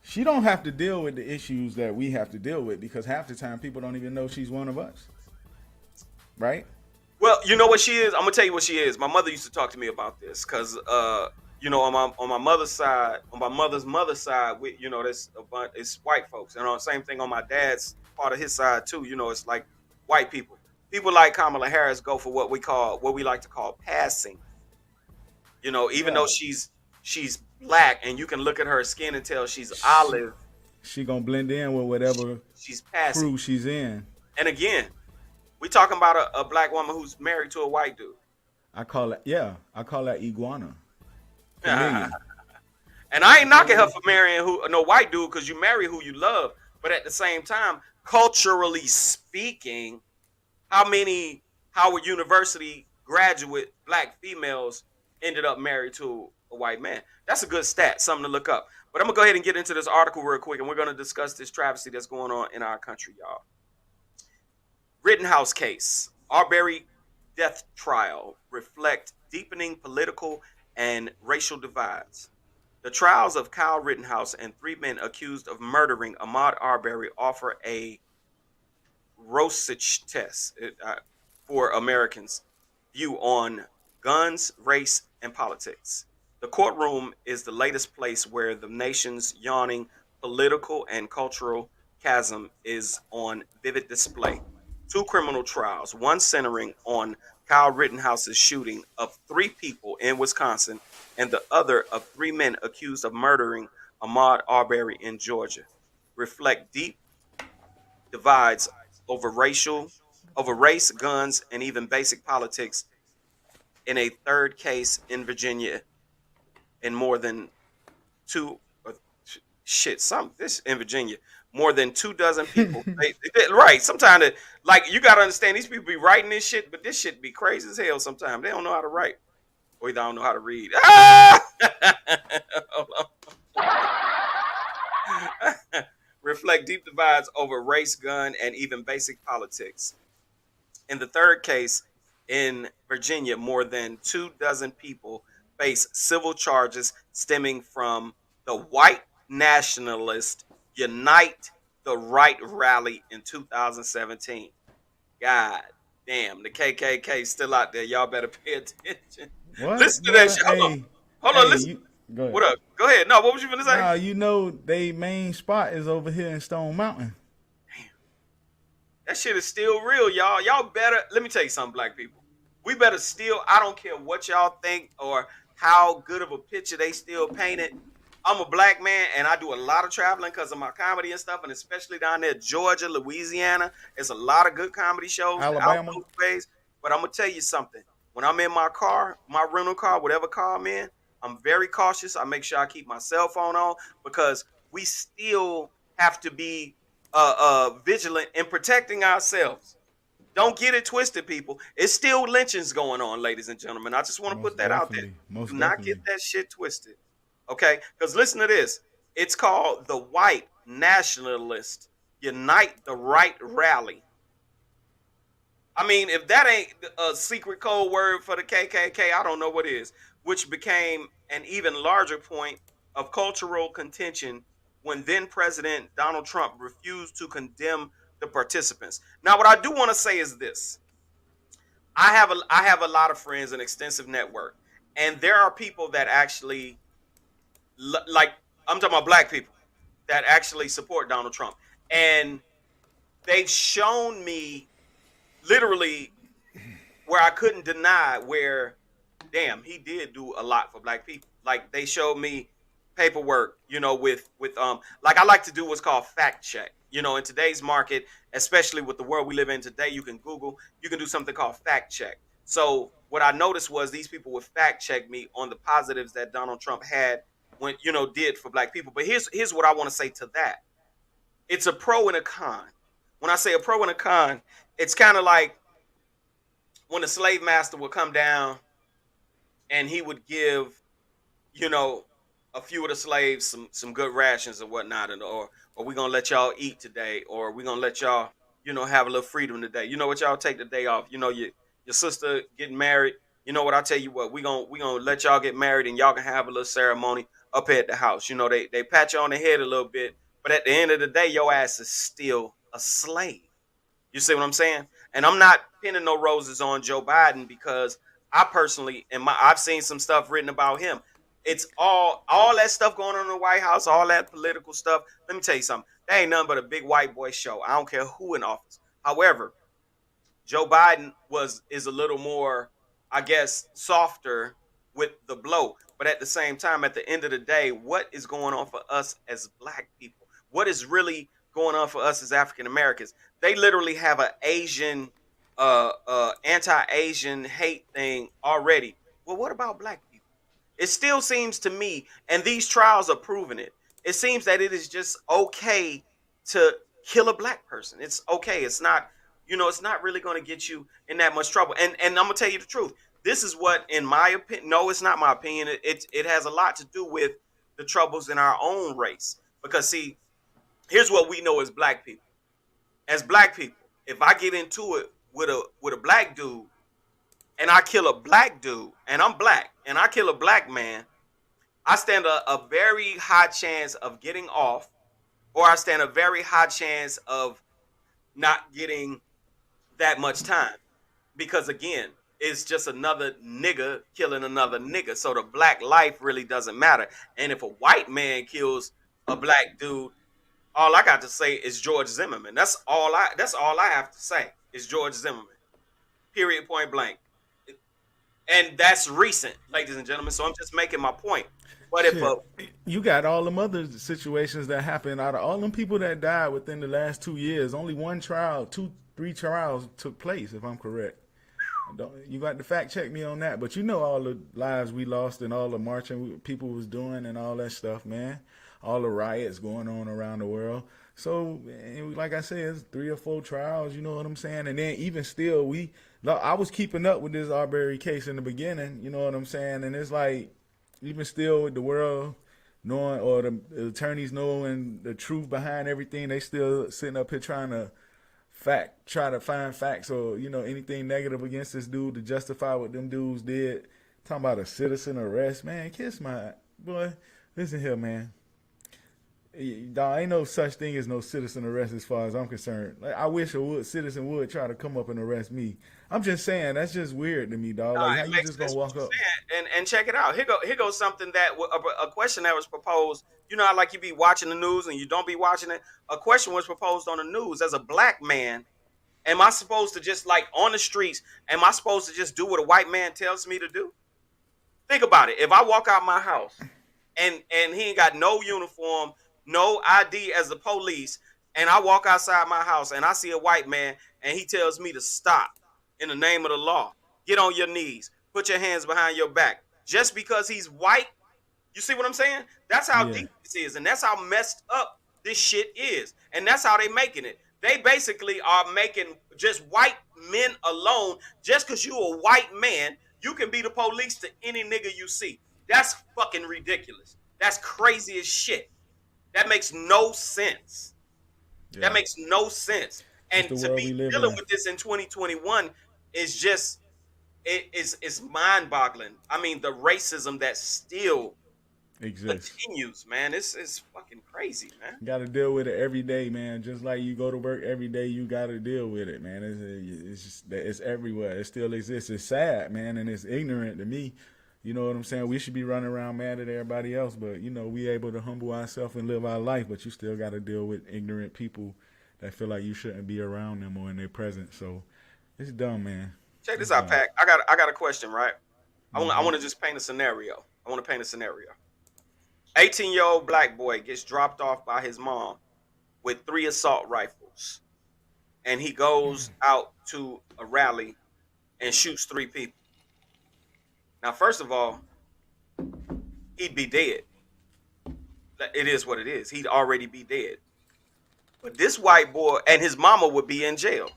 She don't have to deal with the issues that we have to deal with because half the time people don't even know she's one of us, right?
Well, you know what she is. I'm gonna tell you what she is. My mother used to talk to me about this because, on my mother's side, on my mother's side, there's a bunch. It's white folks, and same thing on my dad's part of his side too. It's like white people. People like Kamala Harris go for what we like to call passing. Even though
Yeah.
she's black, and you can look at her skin and tell she's
She,
olive.
she gonna blend in with whatever
She's passing.
crew she's in.
And again, we talking about a black woman who's married to a white dude.
I call that iguana.
And
Chameleon.
I ain't knocking her for marrying no white dude because you marry who you love. But at the same time, culturally speaking, how many Howard University graduate black females ended up married to a white man? That's a good stat, something to look up. But I'm gonna go ahead and get into this article real quick, and we're gonna discuss this travesty that's going on in our country, y'all. Rittenhouse case, Arbery death trial reflect deepening political and racial divides. The trials of Kyle Rittenhouse and three men accused of murdering Ahmaud Arbery offer a Rorschach test for Americans' view on guns, race, and politics. The courtroom is the latest place where the nation's yawning political and cultural chasm is on vivid display. Two criminal trials, one centering on Kyle Rittenhouse's shooting of three people in Wisconsin, and the other of three men accused of murdering Ahmaud Arbery in Georgia, reflect deep divides over over race, guns, and even basic politics. In a third case in Virginia, in more than two, uh, some this in Virginia, more than 2 dozen people. Right, sometimes like you got to understand these people be writing this shit, but this shit be crazy as hell. Sometimes they don't know how to write, or they don't know how to read. Ah! Reflect deep divides over race, gun, and even basic politics. In the third case in Virginia, more than 2 dozen people face civil charges stemming from the white nationalist Unite the Right rally in 2017. God damn, the KKK still out there. Y'all better pay attention.
What?
Listen to that
Well,
shit.
hey,
Hold on,
hey,
listen.
you go ahead.
What up? Go ahead. No, what was you gonna say?
Nah, you know they main spot is over here in Stone Mountain.
That shit is still real, y'all. Y'all better, let me tell you something, black people. We better still, I don't care what y'all think or how good of a picture they still painted. I'm a black man and I do a lot of traveling because of my comedy and stuff, and especially down there, Georgia, Louisiana. There's a lot of good comedy shows out
Alabama.
those ways. But I'm going to tell you something. When I'm in my car, my rental car, whatever car I'm in, I'm very cautious. I make sure I keep my cell phone on because we still have to be vigilant in protecting ourselves. Don't get it twisted, people. It's still lynchings going on, ladies and gentlemen. I just want to put
Most
that out there.
definitely. Most
Do not
definitely.
get that shit twisted. Okay? Because listen to this. It's called the White Nationalist Unite the Right Rally. I mean, if that ain't a secret code word for the KKK, I don't know what is, which became an even larger point of cultural contention when then President Donald Trump refused to condemn the participants. Now, what I do want to say is this. I have a lot of friends, an extensive network, and there are people that actually like I'm talking about black people that actually support Donald Trump, and they've shown me literally where I couldn't deny where, damn, he did do a lot for black people. Like they showed me paperwork, with like I like to do what's called fact check. In today's market, especially with the world we live in today, you can Google, you can do something called fact check. So what I noticed was these people would fact check me on the positives that Donald Trump had when did for black people. But here's what I want to say to that. It's a pro and a con. When I say a pro and a con, it's kind of like when a slave master would come down and he would give, you know, a few of the slaves some good rations or whatnot, and or we gonna let y'all eat today, or we gonna let y'all, have a little freedom today. You know what, y'all take the day off. Your sister getting married. You know what, I tell you what, we gonna let y'all get married and y'all can have a little ceremony up here at the house. They pat you on the head a little bit, but at the end of the day, your ass is still a slave. You see what I'm saying? And I'm not pinning no roses on Joe Biden because I personally, I've seen some stuff written about him. It's all that stuff going on in the White House, all that political stuff. Let me tell you something. That ain't nothing but a big white boy show. I don't care who in office. However, Joe Biden is a little more, I guess, softer with the blow. But at the same time, at the end of the day, what is going on for us as black people? What is really going on for us as African Americans? They literally have an Asian, anti-Asian hate thing already. Well, what about black people? It still seems to me, and these trials are proving it. It seems that it is just okay to kill a black person. It's okay. It's not really going to get you in that much trouble. And I'm gonna tell you the truth. This is what, in my opinion, no, it's not my opinion. It has a lot to do with the troubles in our own race. Because see, here's what we know as black people. As black people, if I get into it with a black dude and I kill a black dude, and I'm black and I kill a black man, I stand a very high chance of getting off, or I stand a very high chance of not getting that much time. Because again, it's just another nigga killing another nigga. So the black life really doesn't matter. And if a white man kills a black dude, all I got to say is George Zimmerman. That's all I have to say is George Zimmerman. Period, point blank. And that's recent, ladies and gentlemen. So I'm just making my point. But if
Shit, you got all them other situations that happened. Out of all them people that died within the last 2 years, only one trial, two, three trials took place, if I'm correct. You got to fact check me on that, but you know all the lives we lost and all the marching people was doing and all that stuff, man. All the riots going on around the world. So, like I said, it's 3 or 4 trials. You know what I'm saying? And then even still, I was keeping up with this Arbery case in the beginning. You know what I'm saying? And it's like, even still, with the world knowing, or the attorneys knowing the truth behind everything, they still sitting up here trying to try to find facts, or anything negative against this dude to justify what them dudes did. Talking about a citizen arrest, man. Kiss my boy. Listen here, man. Dog, ain't no such thing as no citizen arrest as far as I'm concerned. Like, I wish a citizen would try to come up and arrest me. I'm just saying, that's just weird to me, dog. Like, how
it
you
makes
just gonna
sense what
walk
you're
up?
saying. And check it out. Here goes something that a question that was proposed. You know how like you be watching the news and you don't be watching it. A question was proposed on the news. As a black man, am I supposed to just, like, on the streets? Am I supposed to just do what a white man tells me to do? Think about it. If I walk out my house and he ain't got no uniform, no ID as the police, and I walk outside my house and I see a white man and he tells me to stop in the name of the law, get on your knees, put your hands behind your back, just because he's white. You see what I'm saying? That's how
Yeah,
deep this is, and that's how messed up this shit is, and that's how they making it. They basically are making just white men alone. Just because you a white man, you can be the police to any nigga you see. That's fucking ridiculous. That's crazy as shit. That makes no sense. That
yeah.
makes no sense.
It's
And
the
to
world
be
we live
dealing
in.
with this in 2021 is just it's mind-boggling. I mean, the racism that still
Exists.
continues, man. It's fucking crazy, man.
Got to deal with it every day, man. Just like you go to work every day, you got to deal with it, man. It's just, it's everywhere. It still exists. It's sad, man, and it's ignorant to me. You know what I'm saying? We should be running around mad at everybody else, but you know, we able to humble ourselves and live our life, but you still got to deal with ignorant people that feel like you shouldn't be around them or in their presence. So it's dumb, man.
Check this
It's
out,
dumb.
Pack. I got a question, right? I want to just paint a scenario. I want to paint a scenario. 18-year-old black boy gets dropped off by his mom with 3 assault rifles, and he goes out to a rally and shoots 3 people. Now, first of all, he'd be dead. It is what it is. He'd already be dead. But this white boy and his mama would be in jail.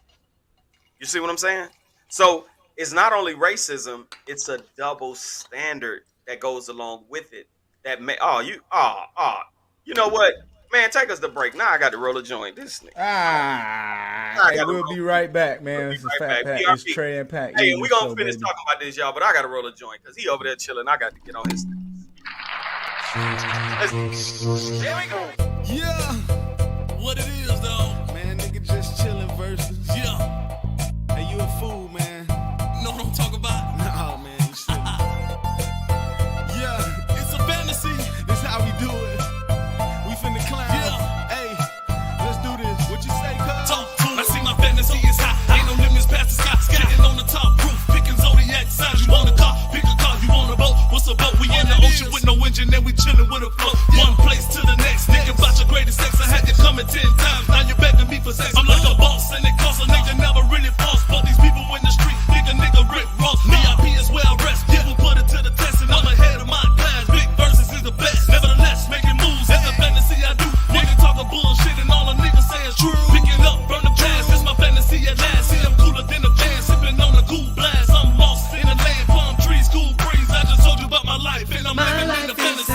You see what I'm saying? So it's not only racism, it's a double standard that goes along with it. That may you know what? Man, take us to break. Now I got to roll a joint. This nigga.
Hey, we'll be right back, man. This is
right
Fat
back.
Pack. It's Trey and Pack.
Hey, and we gonna
show,
finish
baby.
talking about this, y'all. But I got to roll a joint because he over there chilling. I got to get on his. There we go.
Yeah, what it is though,
Man, nigga just chilling versus.
yeah,
Hey, you a fool, man.
know what I'm talking about?
Nah, man, you shouldn't.
Yeah, it's a fantasy.
This how we do it. We finna clown.
Yeah.
Hey, let's do this. What you say, cuz?
Talk to I see my fantasy is high. Ain't no limits past the sky. Skating on the top roof, picking zodiac signs. You want a car? Pick a car. You want a boat? What's a boat? We in the ocean with no engine, and we chilling with a float. One place to the next. Thinking about your greatest sex. I had you coming 10 times. Now you're begging me for sex. I'm like a boss, and it costs a nigga never really false. But these people in the street think a nigga Rick Ross. VIP is where I rest. People put it to the test, and I'm ahead of my class. Big verses is the best. Nevertheless, making moves is a fantasy I do. Nigga talking bullshit, and all a nigga say is true. Picking up from the past, this my fantasy at last. See, I'm cooler than the band, sipping on a cool blast. I'm lost in the land, palm trees, cool breeze. I just told you about my life, and I'm living in the fantasy.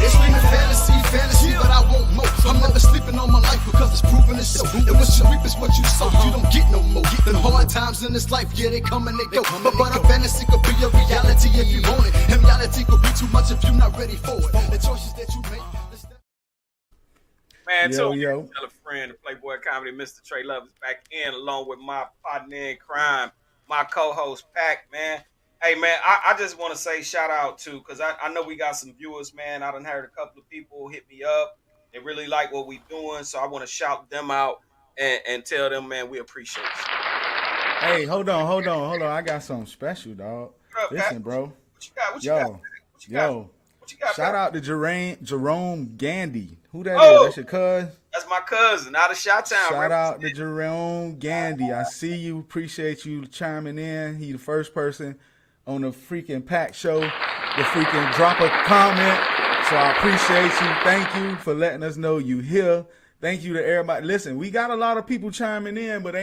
It's screaming fantasy, but I want more. I'm never sleeping on my life because it's proven it's so. And what you reap is what you sow. You don't get no more. The hard times in this life, yeah, they come and they go. But a fantasy could be a reality if you want it. And reality could be too much if you're not ready for it. The choices that you make.
Man,
Yo,
too.
yo.
Tell a friend, the Playboy Comedy, Mr. TreLuv is back in along with my partner in crime, my co-host Pack, man. Hey, man, I just want to say shout out to, because I know we got some viewers, man. I done heard a couple of people hit me up. They really like what we doing, so I want to shout them out and tell them, man, we appreciate you.
Hey, hold on. I got something special, dog.
What up,
Listen,
Pat?
bro.
What you got? What you
Yo,
got? What you got?
yo.
What you got?
Shout
Pat?
out to Jerome Gandy. Who that
Oh.
is? That's your cuz?
That's my cousin out of Chi-Town.
Shout out to Jerome Gandy. I see you. Appreciate you chiming in. He the first person on the freaking Pack show to freaking drop a comment. So I appreciate you. Thank you for letting us know you here. Thank you to everybody. Listen, we got a lot of people chiming in, but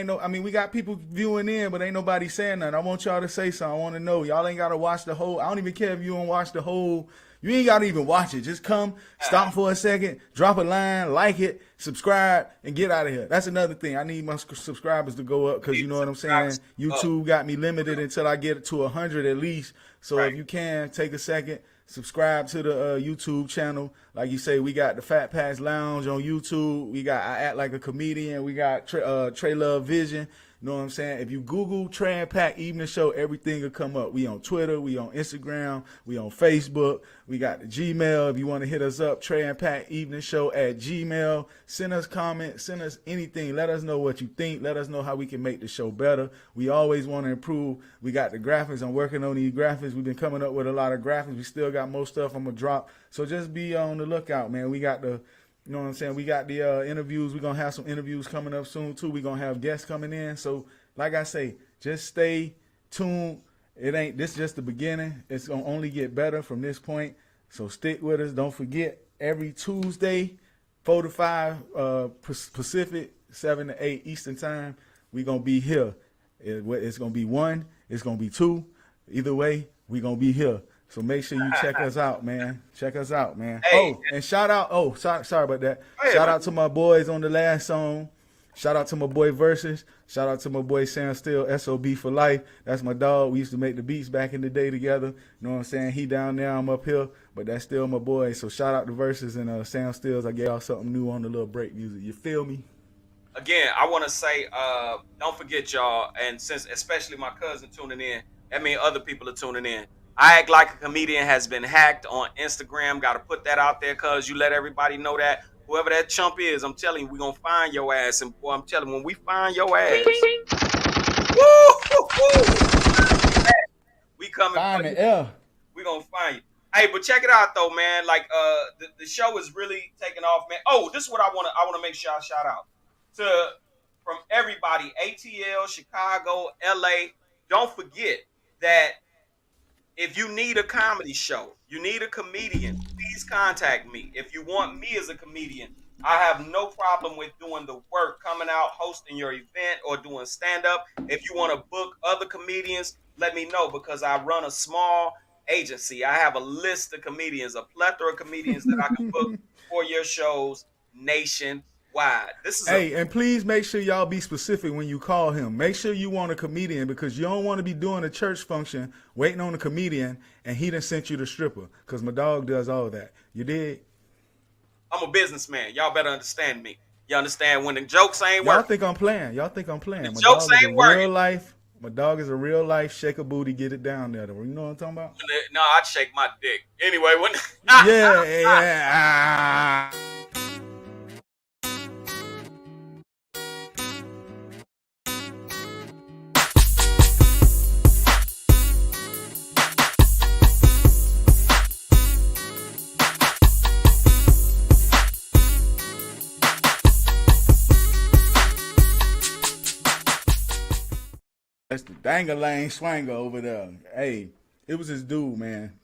we got people viewing in, but ain't nobody saying nothing. I want y'all to say something. I want to know. Y'all ain't got to watch the whole. I don't even care if you don't watch the whole. You ain't got to even watch it. Just come, stop for a second, drop a line, like it, subscribe, and get out of here. That's another thing. I need my subscribers to go up because you know what I'm saying? YouTube got me limited until I get it to 100 at least. So if you can, take a second, subscribe to the YouTube channel. Like you say, we got the Fat Pass Lounge on YouTube. We got I Act Like a Comedian. We got TreLuv Vision. You know what I'm saying? If you Google Trey and Pack Evening Show, everything will come up. We on Twitter, we on Instagram, we on Facebook. We got the Gmail. If you want to hit us up, Trey and Pack Evening Show at Gmail. Send us comments, send us anything. Let us know what you think. Let us know how we can make the show better. We always want to improve. We got the graphics. I'm working on these graphics. We've been coming up with a lot of graphics. We still got more stuff I'm going to drop. So just be on the lookout, man. We got the... You know what I'm saying? We got the interviews. We're going to have some interviews coming up soon, too. We're going to have guests coming in. So, like I say, just stay tuned. This is just the beginning. It's going to only get better from this point. So, stick with us. Don't forget, every Tuesday, 4 to 5 Pacific, 7 to 8 Eastern Time, we're going to be here. It's going to be 1. It's going to be 2. Either way, we're going to be here. So make sure you check us out, man. Check us out, man.
Hey.
And shout out. Sorry about that.
Hey,
shout
man.
out to my boys on the last song. Shout out to my boy Versus. Shout out to my boy Sam Still, SOB for life. That's my dog. We used to make the beats back in the day together. You know what I'm saying? He down there, I'm up here, but that's still my boy. So shout out to Versus and Sam Stills. I gave y'all something new on the little break music. You feel me?
Again, I want to say, don't forget y'all, and since especially my cousin tuning in, that means other people are tuning in. I act like a comedian has been hacked on Instagram. Got to put that out there, cause you let everybody know that whoever that chump is, I'm telling you, we gonna find your ass, and boy, I'm telling you, when we find your ass, woo, we coming for
Find
you.
me, yeah.
We gonna find you. Hey, but check it out though, man. Like the show is really taking off, man. Oh, this is what I wanna make sure I shout out to from everybody, ATL, Chicago, LA. Don't forget that if you need a comedy show, you need a comedian, please contact me. If you want me as a comedian, I have no problem with doing the work, coming out, hosting your event, or doing stand up. If you want to book other comedians, let me know because I run a small agency. I have a list of comedians, a plethora of comedians that I can book for your shows nationwide. This is a
Hey, and please make sure y'all be specific when you call him. Make sure you want a comedian because you don't want to be doing a church function waiting on a comedian and he done sent you the stripper because my dog does all that. You did?
I'm a businessman. Y'all better understand me. You understand when the jokes ain't
Y'all
working.
think I'm playing. Y'all think I'm playing.
The
My
jokes
dog is a
ain't working.
real life. My dog is a real life shake a booty, get it down there. You know what I'm talking about?
No, I'd shake my dick. Anyway, when
Yeah, yeah. That's the dangalang swanger over there. Hey, it was this dude, man.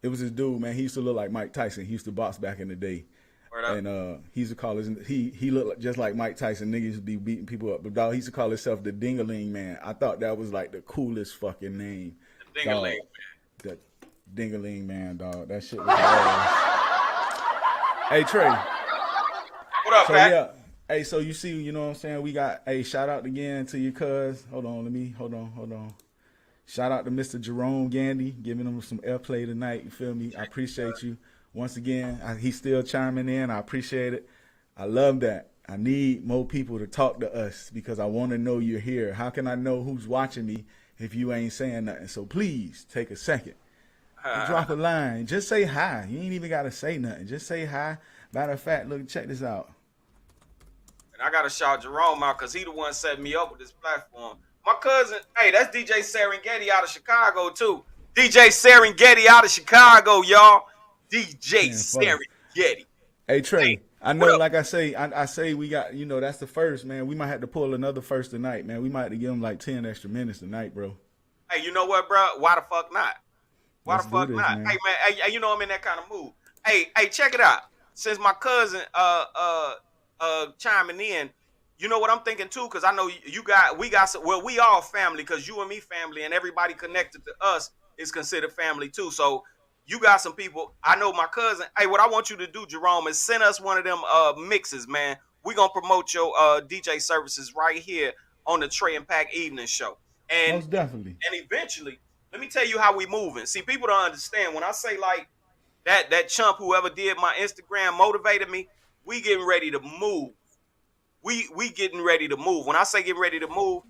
It was this dude, man. He used to look like Mike Tyson. He used to box back in the day.
word up.
And he used to call his he looked just like Mike Tyson. Niggas used to be beating people up. But dog, he used to call himself the Dingaling Man. I thought that was like the coolest fucking name.
The
Dog,
Dingaling.
the Dingaling Man, dog. That shit was hilarious. Hey Trey.
What up,
So
Pat?
yeah. Hey, so you see, you know what I'm saying? We got a shout out again to your cuz. Hold on. Shout out to Mr. Jerome Gandy, giving him some airplay tonight. You feel me? I appreciate you. Once again, he's still chiming in. I appreciate it. I love that. I need more people to talk to us because I want to know you're here. How can I know who's watching me if you ain't saying nothing? So please take a second. Drop a line. Just say hi. You ain't even got to say nothing. Just say hi. Matter of fact, look, check this out.
And I gotta shout Jerome out because he the one set me up with this platform. My cousin, hey, that's DJ Serengeti out of Chicago too. DJ Serengeti out of Chicago, y'all. DJ
Man, fuck.
Serengeti.
Hey Trey,
Hey,
I
what
know,
up?
like I say, we got, that's the first, man. We might have to pull another first tonight, man. We might have to give him like 10 extra minutes tonight, bro.
Hey, you know what, bro? Why the fuck not? Why
Let's
the
do
fuck
this,
not?
man.
Hey, man, hey, you know I'm in that kind of mood. Hey, check it out. Since my cousin chiming in, you know what I'm thinking too, because I know we got some, well, we all family, because you and me family, and everybody connected to us is considered family too. So you got some people. I know my cousin. Hey, what I want you to do, Jerome, is send us one of them mixes, man. We gonna promote your DJ services right here on the Trey and Pack Evening Show. And
Most definitely.
and eventually, let me tell you how we moving. See, people don't understand when I say like that chump whoever did my Instagram motivated me. We getting ready to move. We getting ready to move. When I say getting ready to move,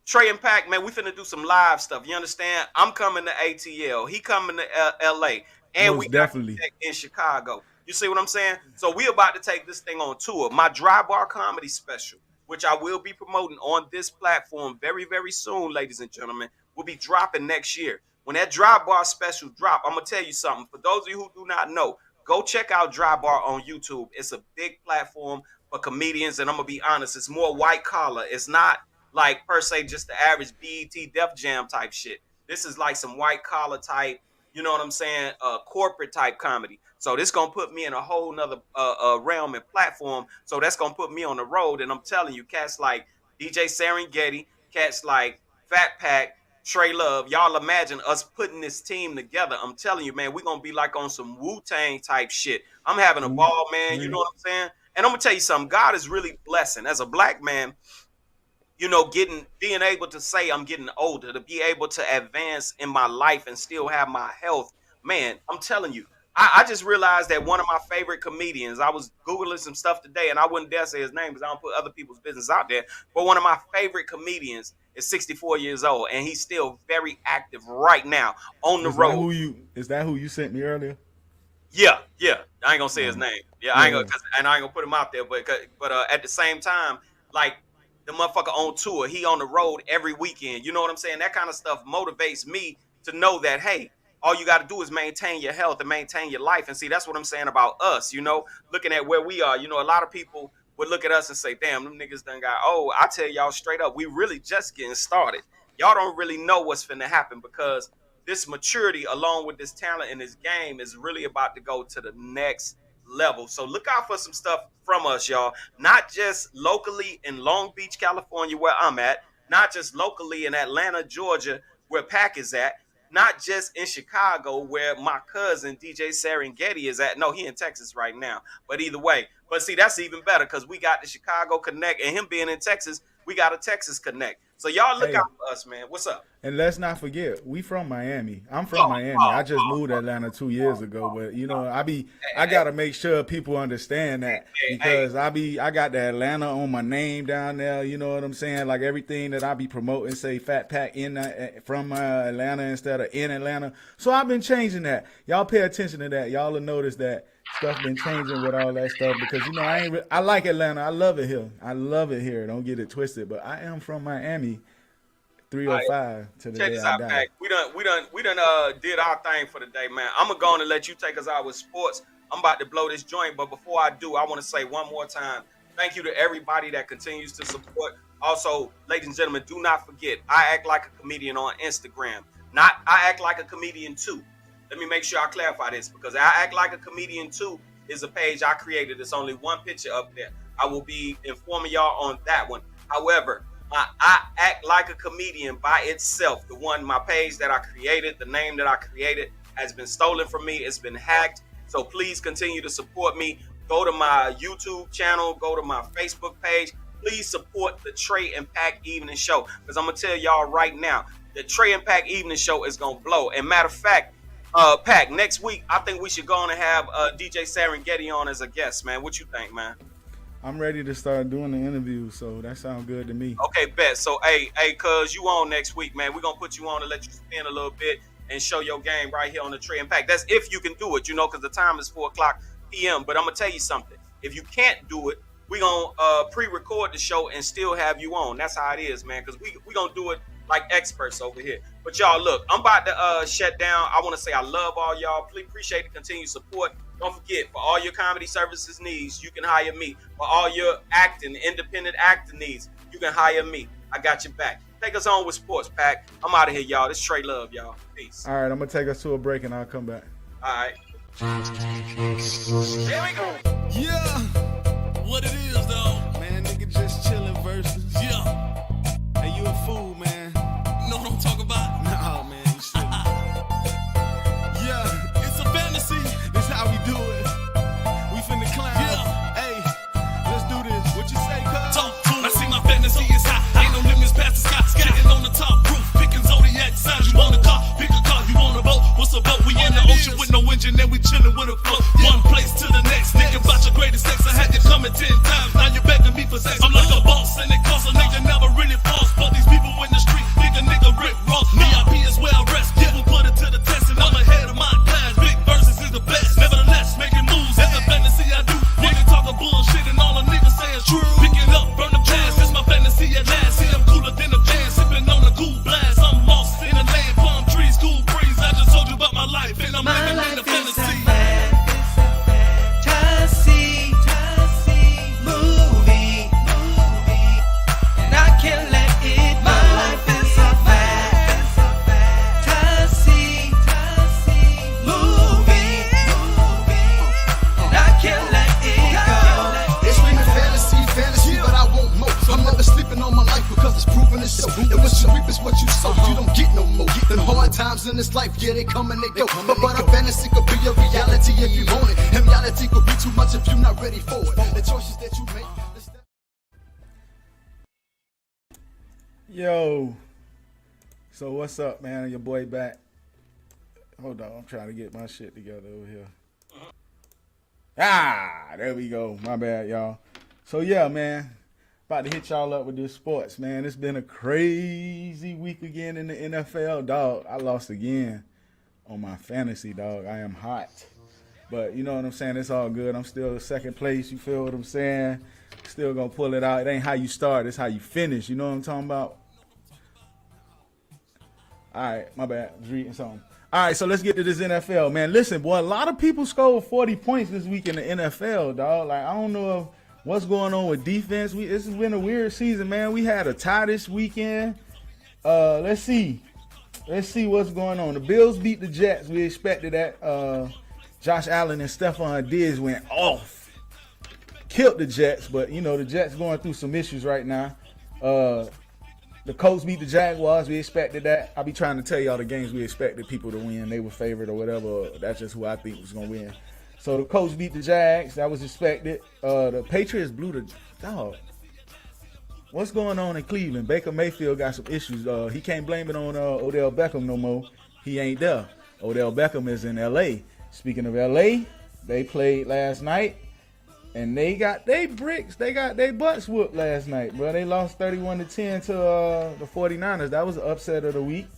Trey and Pack, man, we finna do some live stuff. You understand? I'm coming to ATL. He coming to LA. And we
Most
got
definitely.
in Chicago. You see what I'm saying? So we about to take this thing on tour. My dry bar comedy special, which I will be promoting on this platform very, very soon, ladies and gentlemen, will be dropping next year. When that dry bar special drop, I'm gonna tell you something. For those of you who do not know, go check out Dry Bar on YouTube. It's a big platform for comedians, and I'm gonna be honest, it's more white collar. It's not like per se just the average BET Def Jam type shit. This is like some white collar type, you know what I'm saying, corporate type comedy. So this gonna put me in a whole nother realm and platform. So that's gonna put me on the road. And I'm telling you, cats like DJ Serengeti, cats like FatPack, TreLuv, y'all imagine us putting this team together. I'm telling you, man, we're gonna be like on some Wu-Tang type shit. I'm having a ball, man. You know what I'm saying? And I'm gonna tell you something. God is really blessing as a black man. You know, being able to say I'm getting older, to be able to advance in my life and still have my health. Man, I'm telling you, I just realized that one of my favorite comedians, I was Googling some stuff today and I wouldn't dare say his name because I don't put other people's business out there. But one of my favorite comedians is 64 years old and he's still very active right now on the road.
Is that who you sent me earlier?
Yeah. I ain't gonna say his name. Yeah, I ain't gonna, and I ain't gonna put him out there. But at the same time, like the motherfucker on tour, he on the road every weekend. You know what I'm saying? That kind of stuff motivates me to know that, hey, all you got to do is maintain your health and maintain your life. And see, that's what I'm saying about us. You know, looking at where we are. You know, a lot of people would look at us and say, "Damn, them niggas done got old." I tell y'all straight up, we really just getting started. Y'all don't really know what's finna happen because this maturity along with this talent in this game is really about to go to the next level. So look out for some stuff from us, y'all. Not just locally in Long Beach, California, where I'm at. Not just locally in Atlanta, Georgia, where Pack is at. Not just in Chicago, where my cousin DJ Serengeti is at. No, he in Texas right now. But either way. But see, that's even better because we got the Chicago Connect. And him being in Texas, we got a Texas Connect. So y'all look out for us, man. What's up?
And let's not forget, we from Miami. I'm from Miami. I just moved to Atlanta 2 years ago, but you know, I gotta make sure people understand that because I got the Atlanta on my name down there. You know what I'm saying? Like everything that I be promoting, say FatPack from Atlanta instead of in Atlanta. So I've been changing that. Y'all pay attention to that. Y'all will notice that stuff been changing with all that stuff because you know I like Atlanta. I love it here. I love it here. Don't get it twisted. But I am from Miami. 305 to the day I die.
We done did our thing for the day, man. I'm gonna go on and let you take us out with sports. I'm about to blow this joint, but before I do, I want to say one more time, thank you to everybody that continues to support. Also, ladies and gentlemen, do not forget, I act like a comedian on Instagram. Not I act like a comedian too. Let me make sure I clarify this because I act like a comedian too is a page I created. It's only one picture up there. I will be informing y'all on that one. However, I act like a comedian by itself. My page that I created, the name that I created has been stolen from me. It's been hacked. So please continue to support me. Go to my YouTube channel. Go to my Facebook page. Please support the Tre and Pack Evening Show. Because I'm going to tell y'all right now, the Tre and Pack Evening Show is going to blow. And matter of fact, Pack, next week, I think we should go on and have DJ Serengeti on as a guest, man. What you think, man?
I'm ready to start doing the interview, so that sounds good to me.
Okay, bet. So, hey, cuz you on next week, man. We're going to put you on and let you spin a little bit and show your game right here on the Tre and Pack. That's if you can do it, you know, because the time is 4 o'clock p.m. But I'm going to tell you something. If you can't do it, we're going to pre-record the show and still have you on. That's how it is, man, because we going to do it like experts over here. But y'all, look, I'm about to shut down. I want to say I love all y'all. Please appreciate the continued support. Don't forget, for all your comedy services needs, you can hire me. For all your independent acting needs, you can hire me. I got your back. Take us on with sports, Pack. I'm out of here, y'all. This is TreLuv, y'all. Peace.
All right, I'm going to take us to a break and I'll come back.
All right. Here we go.
Yeah, what it is, though.
Man, nigga just chilling versus.
Yeah.
Hey, you a fool, man.
You know what I'm talking about?
Nah, man, you shouldn't.
Yeah, it's a fantasy.
This how we do it. We finna clown.
Yeah.
Hey, let's do this. What you say, cuz?
Talk to I see my fantasy is high. Ain't no limits past the sky. Getting on the top roof, picking zodiac signs. You want a car? Pick a car. You want a boat? What's a boat? We in the ocean with no engine and we chilling with a float. One place to the next. Thinking about your greatest sex.
is so. And what you reap is what you sow. You don't get no more. Them hard times in this life, yeah, they come and they go. But a fantasy could be a reality if you want it. And reality could be too much if you're not ready for it. The choices that you make.
Yo, so what's up, man? Your boy back. Hold on, I'm trying to get my shit together over here. There we go. My bad, y'all. So yeah, man, about to hit y'all up with this sports, man. It's been a crazy week again in the NFL, dog. I lost again on my fantasy, dog. I am hot. But you know what I'm saying? It's all good. I'm still second place. You feel what I'm saying? Still gonna pull it out. It ain't how you start, it's how you finish. You know what I'm talking about? All right, my bad. I was reading something. All right, so let's get to this NFL, man. Listen, boy, a lot of people scored 40 points this week in the NFL, dog. Like, I don't know what's going on with defense. This has been a weird season, man. We had a tie this weekend. Let's see what's going on. The Bills beat the Jets. We expected that. Josh Allen and Stephon Diggs went off. Killed the Jets, but, you know, the Jets going through some issues right now. The Colts beat the Jaguars. We expected that. I'll be trying to tell y'all the games we expected people to win. They were favored or whatever. That's just who I think was going to win. So the Colts beat the Jags. That was expected. The Patriots blew the dog. What's going on in Cleveland? Baker Mayfield got some issues. He can't blame it on Odell Beckham no more. He ain't there. Odell Beckham is in L.A. Speaking of L.A., they played last night. And they got they bricks. They got they butts whooped last night, bro. They lost 31-10 to the 49ers. That was the upset of the week.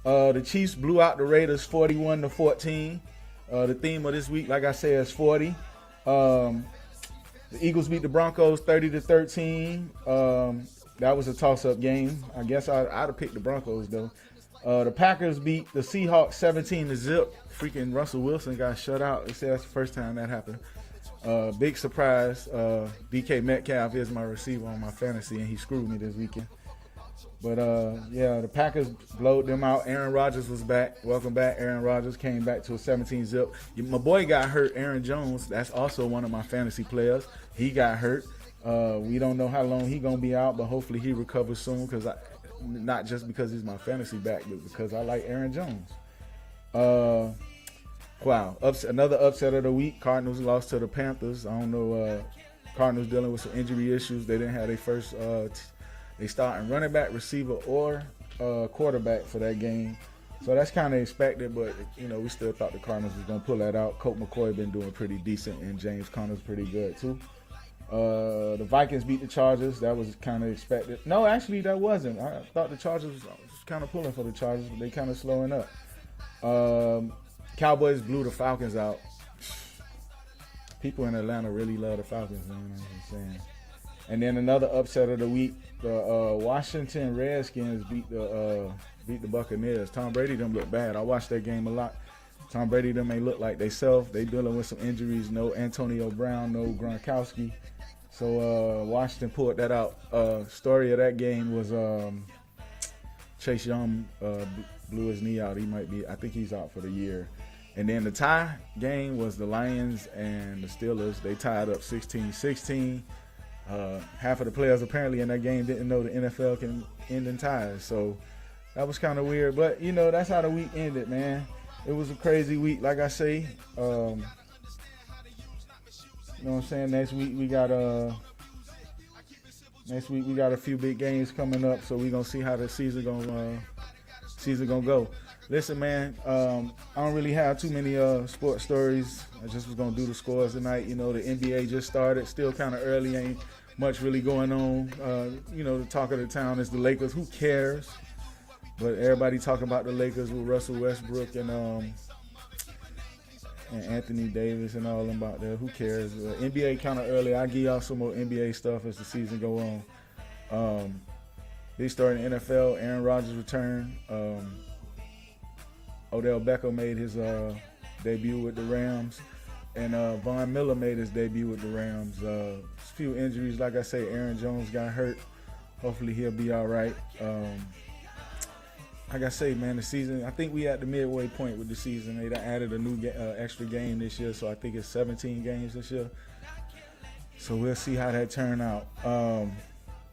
The Chiefs blew out the Raiders 41-14. The theme of this week, like I said, is 40. The Eagles beat the Broncos 30-13. That was a toss-up game. I guess I'd have picked the Broncos, though. The Packers beat the Seahawks 17-0. Freaking Russell Wilson got shut out. They said that's the first time that happened. Big surprise. DK Metcalf is my receiver on my fantasy, and he screwed me this weekend. But, yeah, the Packers blowed them out. Aaron Rodgers was back. Welcome back. Aaron Rodgers came back to a 17-0. My boy got hurt, Aaron Jones. That's also one of my fantasy players. He got hurt. We don't know how long he's going to be out, but hopefully he recovers soon. Not just because he's my fantasy back, but because I like Aaron Jones. Wow. Another upset of the week. Cardinals lost to the Panthers. I don't know. Cardinals dealing with some injury issues. They didn't have their first they starting running back, receiver, or quarterback for that game. So that's kind of expected, but, you know, we still thought the Cardinals was going to pull that out. Colt McCoy been doing pretty decent, and James Conner's pretty good, too. The Vikings beat the Chargers. That was kind of expected. No, actually, that wasn't. I thought the Chargers was kind of pulling for the Chargers, but they kind of slowing up. Cowboys blew the Falcons out. People in Atlanta really love the Falcons, man. I'm saying. And then another upset of the week: the Washington Redskins beat the Buccaneers. Tom Brady them look bad. I watched that game a lot. Tom Brady them ain't look like they self. They dealing with some injuries. No Antonio Brown, no Gronkowski. So Washington pulled that out. Story of that game was Chase Young blew his knee out. I think he's out for the year. And then the tie game was the Lions and the Steelers. They tied up 16-16. Half of the players apparently in that game didn't know the NFL can end in ties. So that was kind of weird. But, you know, that's how the week ended, man. It was a crazy week, like I say. You know what I'm saying? Next week we got a few big games coming up, so we're gonna see how the season gonna go. Listen, man, I don't really have too many sports stories. I just was gonna do the scores tonight. You know, the NBA just started, still kind of early, ain't much really going on. You know, the talk of the town is the Lakers. Who cares? But everybody talking about the Lakers with Russell Westbrook and Anthony Davis and all them out there. Who cares? NBA kind of early. I'll give y'all some more NBA stuff as the season go on. They started in the NFL. Aaron Rodgers returned. Odell Beckham made his debut with the Rams. And Von Miller made his debut with the Rams. A few injuries. Like I say, Aaron Jones got hurt. Hopefully he'll be all right. Like I say, man, the season, I think we at the midway point with the season. They added a new extra game this year, so I think it's 17 games this year. So we'll see how that turn out.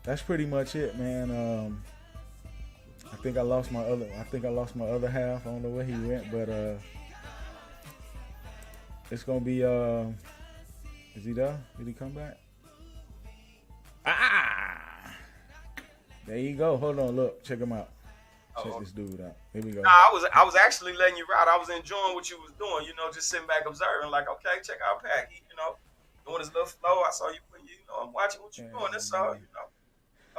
That's pretty much it, man. think I lost my other half. I don't know where he went, but it's gonna be is he there? Did he come back? Ah, there you go. Hold on, look, check him out. Check this dude out. Here we go.
Nah, I was actually letting you ride. I was enjoying what you was doing, you know, just sitting back observing, like, okay, check out Pack. He, you know, doing his little flow. I saw you put, you know, I'm watching what you're doing. That's all, you know.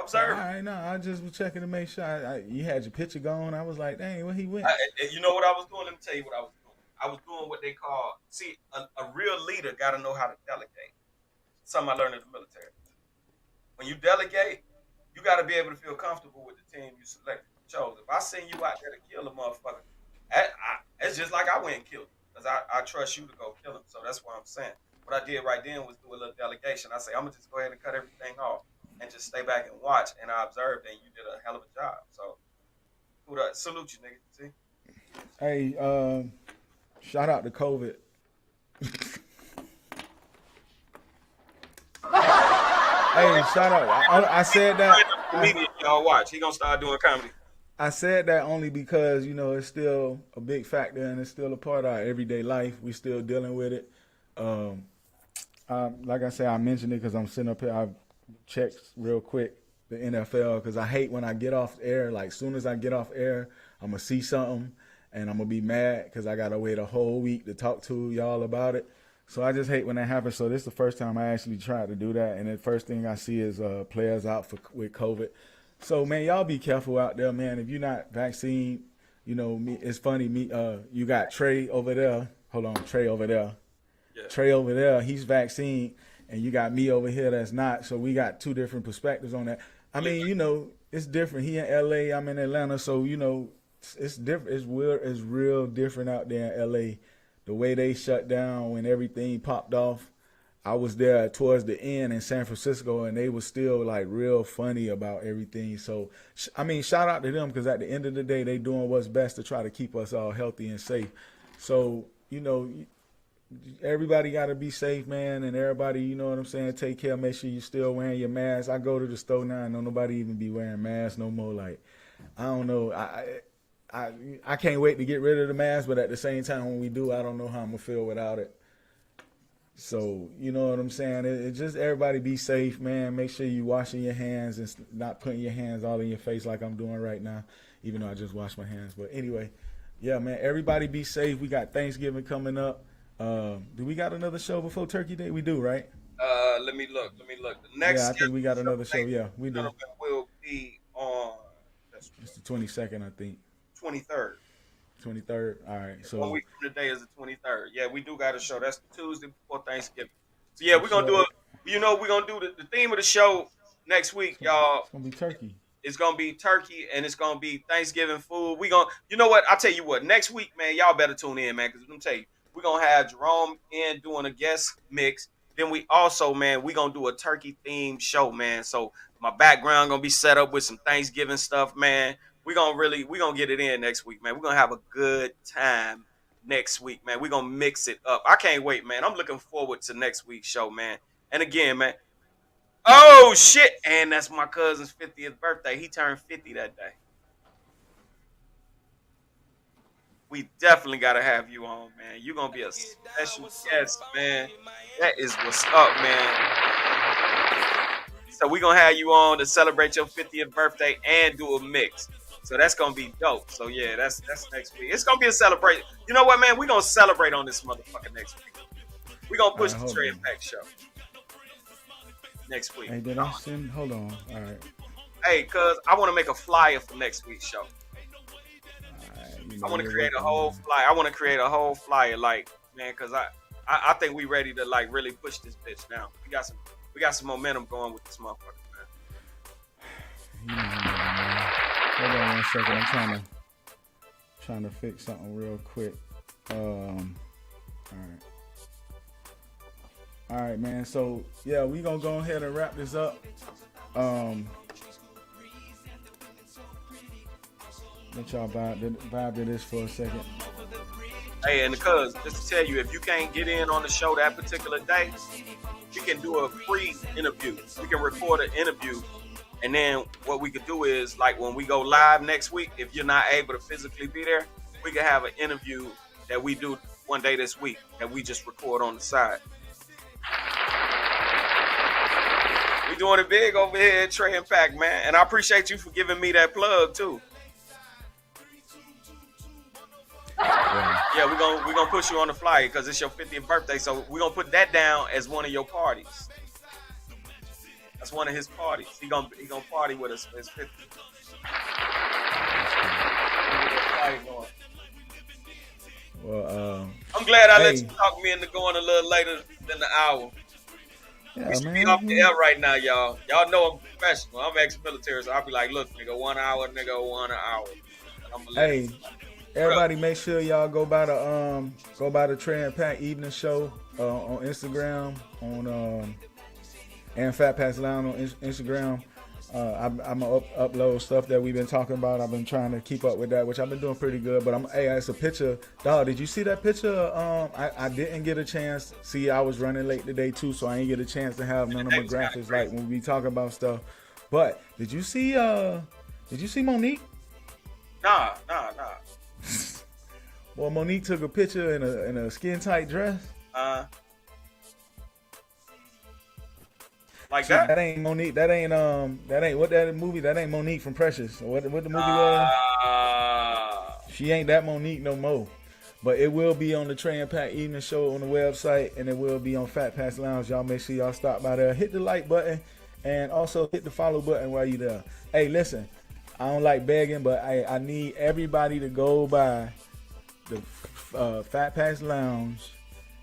Observe.
All right, no, I just was checking to make sure. You had your picture going. I was like, dang, where he went?
You know what I was doing? Let me tell you what I was doing. I was doing what they call, see, a real leader got to know how to delegate. Something I learned in the military. When you delegate, you got to be able to feel comfortable with the team you selected, chose. If I send you out there to kill a motherfucker, it's just like I went and killed him because I trust you to go kill him. So that's what I'm saying. What I did right then was do a little delegation. I say, I'm going to just go ahead and cut everything off and just stay back and watch. And I observed, and you did a hell of a job. So, salute you, nigga. See?
Hey, shout out to COVID. Hey, shout out. I said that.
Comedian, y'all watch. He gonna start doing comedy.
I said that only because, you know, it's still a big factor and it's still a part of our everyday life. We still dealing with it. Like I said, I mentioned it because I'm sitting up here. I checked real quick the NFL because I hate when I get off air. Like, soon as I get off air, I'm going to see something and I'm going to be mad because I got to wait a whole week to talk to y'all about it. So I just hate when that happens. So this is the first time I actually tried to do that. And the first thing I see is players out with COVID. So, man, y'all be careful out there, man. If you're not vaccinated, you know, it's funny. You got Trey over there. Hold on, Trey over there. Yeah. Trey over there, he's vaccinated. And you got me over here that's not. So we got two different perspectives on that. I mean, you know, it's different. He in L.A., I'm in Atlanta. So, you know, it's different. It's weird. It's real different out there in L.A., the way they shut down when everything popped off. I was there towards the end in San Francisco, and they were still, like, real funny about everything. So, I mean, shout out to them because at the end of the day, they doing what's best to try to keep us all healthy and safe. So, you know, everybody got to be safe, man, and everybody, you know what I'm saying, take care. Make sure you're still wearing your mask. I go to the store now and don't nobody even be wearing masks no more. Like, I don't know. I can't wait to get rid of the mask, but at the same time, when we do, I don't know how I'm going to feel without it. So, you know what I'm saying? It just everybody be safe, man. Make sure you washing your hands and not putting your hands all in your face like I'm doing right now, even though I just washed my hands. But anyway, yeah, man, everybody be safe. We got Thanksgiving coming up. Do we got another show before Turkey Day? We do, right?
Let me look. The next
I think we got another show. Yeah, we do.
Will be on.
It's the 22nd, I think.
23rd.
23rd. All right. So
1 week from today is the 23rd. Yeah, we do got a show. That's the Tuesday before Thanksgiving. So yeah, we're gonna do it. You know, we're gonna do the theme of the show next week, y'all.
It's gonna be turkey.
It's gonna be turkey and it's gonna be Thanksgiving food. You know what? I'll tell you what. Next week, man, y'all better tune in, man, because I'm gonna tell you, we're gonna have Jerome in doing a guest mix. Then we also, man, we're gonna do a turkey themed show, man. So my background gonna be set up with some Thanksgiving stuff, man. We're gonna get it in next week, man. We're gonna have a good time next week, man. We're gonna mix it up. I can't wait, man. I'm looking forward to next week's show, man. And again, man. Oh shit! And that's my cousin's 50th birthday. He turned 50 that day. We definitely gotta have you on, man. You're gonna be a special guest, man. That is what's up, man. So we're gonna have you on to celebrate your 50th birthday and do a mix. So that's gonna be dope. So yeah, that's next week. It's gonna be a celebration. You know what, man? We're gonna celebrate on this motherfucker next week. We're gonna push the TreLuv show next week.
Hey, did I send? Hold on. All right.
Hey, cuz I want to make a flyer for next week's show.
Right,
I want to create a whole flyer. I want to create a whole flyer, like, man, cuz I think we ready to like really push this bitch now. We got some momentum going with this motherfucker, man.
Hold on 1 second. I'm trying to fix something real quick. All right, man. So yeah, we gonna go ahead and wrap this up. Let y'all vibe to this for a second.
Hey, and cuz, just to tell you, if you can't get in on the show that particular day, we can do a free interview. We can record an interview And then what we could do is, like, when we go live next week, if you're not able to physically be there, we could have an interview that we do one day this week that we just record on the side. We doing it big over here at Trey and Pack, man. And I appreciate you for giving me that plug too. Yeah, we're gonna push you on the flyer because it's your 50th birthday. So we're gonna put that down as one of your parties. That's one of his parties. He gonna party with us for his 50th.
Well,
I'm glad I let you talk me into going a little later than the hour.
yeah,
We should
man.
be off the air right now, y'all. Y'all know I'm professional. I'm ex-military, so I'll be like, look, nigga, 1 hour, nigga, 1 hour. And I'm gonna let
Hey, everybody, make sure y'all go by the Trey and Pack Evening Show on Instagram, on and FatPack Lounge on Instagram. I'm gonna upload stuff that we've been talking about. I've been trying to keep up with that, which I've been doing pretty good. But it's a picture. Dog, did you see that picture? I didn't get a chance. See, I was running late today too, so I didn't get a chance to have none of my graphics like when we talk about stuff. But did you see Monique?
Nah.
Well, Monique took a picture in a skin tight dress.
Like that?
That ain't Monique. That ain't what that movie. That ain't Monique from Precious. What the movie was? She ain't that Monique no more. But it will be on the Trey and Pack Evening Show on the website, and it will be on FatPack Lounge. Y'all make sure y'all stop by there. Hit the like button, and also hit the follow button while you there. Hey, listen, I don't like begging, but I need everybody to go by the FatPack Lounge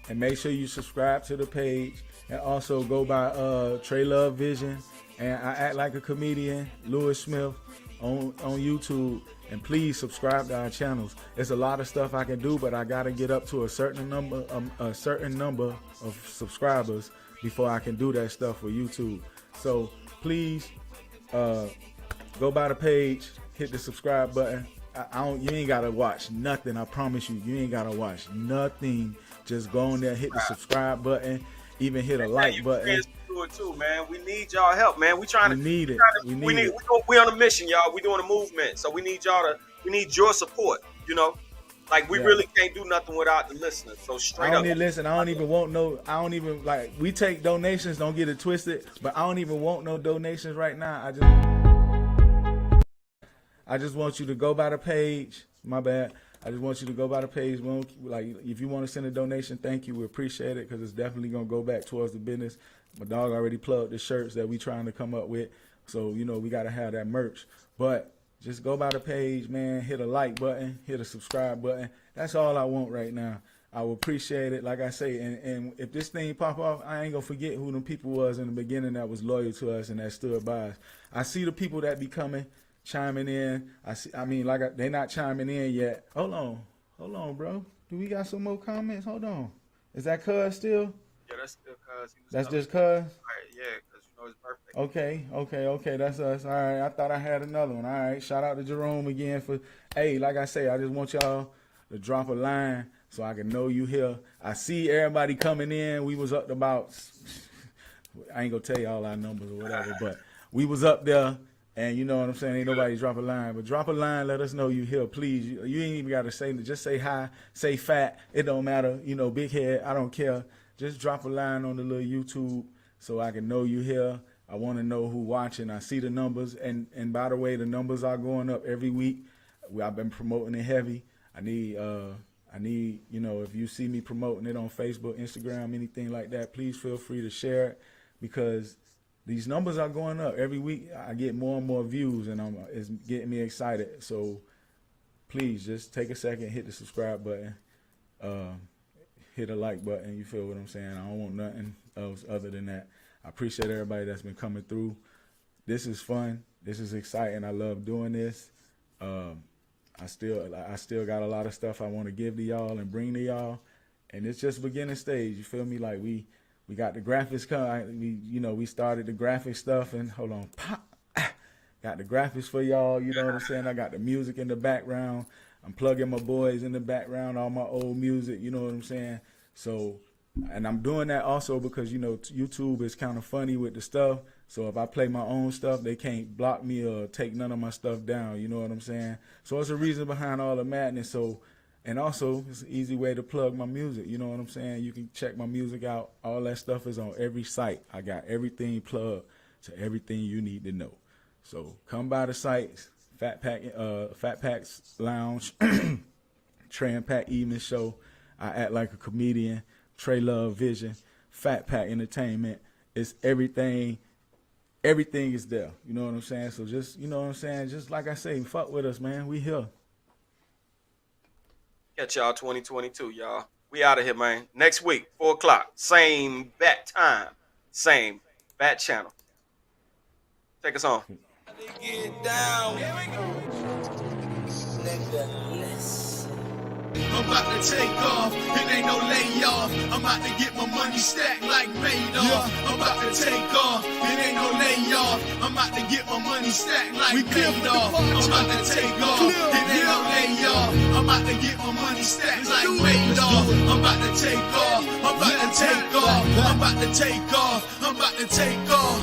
and make sure you subscribe to the page. And also go by TreLuv Vision and I Act Like a Comedian, Lewis Smith on YouTube. And please subscribe to our channels. There's a lot of stuff I can do, but I gotta get up to a certain number of subscribers before I can do that stuff for YouTube. So please go by the page, hit the subscribe button. You ain't gotta watch nothing. I promise you, you ain't gotta watch nothing. Just go on there, hit the subscribe button. Even hit a like button.
Do it too, man. We need y'all help, man. We need it. We on a mission, y'all. We doing a movement, so we need your support. You know, like we really can't do nothing without the listeners. So straight up,
listen. I don't even like. We take donations. Don't get it twisted. But I don't even want no donations right now. I just want you to go by the page. My bad. I just want you to go by the page. Like, if you want to send a donation, thank you. We appreciate it because it's definitely going to go back towards the business. My dog already plugged the shirts that we trying to come up with. So, we got to have that merch. But just go by the page, man. Hit a like button. Hit a subscribe button. That's all I want right now. I will appreciate it, like I say. And if this thing pop off, I ain't going to forget who them people was in the beginning that was loyal to us and that stood by us. I see the people that be coming, chiming in. They not chiming in yet. Hold on, bro. Do we got some more comments? Hold on. Is that Cuz still?
Yeah, that's still Cuz.
That's just Cuz?
Right, yeah, because his birthday.
Okay. That's us. All right. I thought I had another one. All right. Shout out to Jerome again for. Hey, like I say, I just want y'all to drop a line so I can know you here. I see everybody coming in. We was up to about. I ain't gonna tell you all our numbers or whatever, but we was up there. And you know what I'm saying? Ain't nobody drop a line. But drop a line, let us know you here, please. You ain't even got to say, just say hi, say fat. It don't matter. Big head, I don't care. Just drop a line on the little YouTube so I can know you here. I want to know who watching. I see the numbers. And by the way, the numbers are going up every week. I've been promoting it heavy. I need, if you see me promoting it on Facebook, Instagram, anything like that, please feel free to share it because these numbers are going up every week. I get more and more views, and it's getting me excited. So please just take a second, hit the subscribe button, hit a like button. You feel what I'm saying? I don't want nothing else other than that. I appreciate everybody that's been coming through. This is fun. This is exciting. I love doing this. I still got a lot of stuff I want to give to y'all and bring to y'all, and it's just beginning stage. You feel me? Like we got the graphics we started the graphic stuff and hold on, got the graphics for y'all, you know what I'm saying? I got the music in the background. I'm plugging my boys in the background, all my old music, you know what I'm saying? So And I'm doing that also because, you know, YouTube is kind of funny with the stuff. So if I play my own stuff, they can't block me or take none of my stuff down. You know what I'm saying? So it's a reason behind all the madness. So, and also it's an easy way to plug my music. You know what I'm saying? You can check my music out. All that stuff is on every site. I got everything plugged to everything you need to know. So come by the sites, FatPack's Lounge, Trey and Pat Evening Show. I act like a comedian. TreLuv Vision, FatPack Entertainment. It's everything. Everything is there. You know what I'm saying? So just, you know what I'm saying? Just like I say, fuck with us, man. We here.
Catch y'all 2022, y'all. We out of here, man. Next week, 4 o'clock. Same bat time. Same bat channel. Take us on.
Get down. I'm about to take off, it ain't no layoff. I'm about to get my money stacked like Madoff. I'm about to take off, it ain't no layoff. I'm about to get my money stacked like Madoff. I'm about to take off, it ain't no layoff. I'm about to get my money stacked like Madoff. I'm about to take off, I'm about to take off, I'm about to take off, I'm about to take off.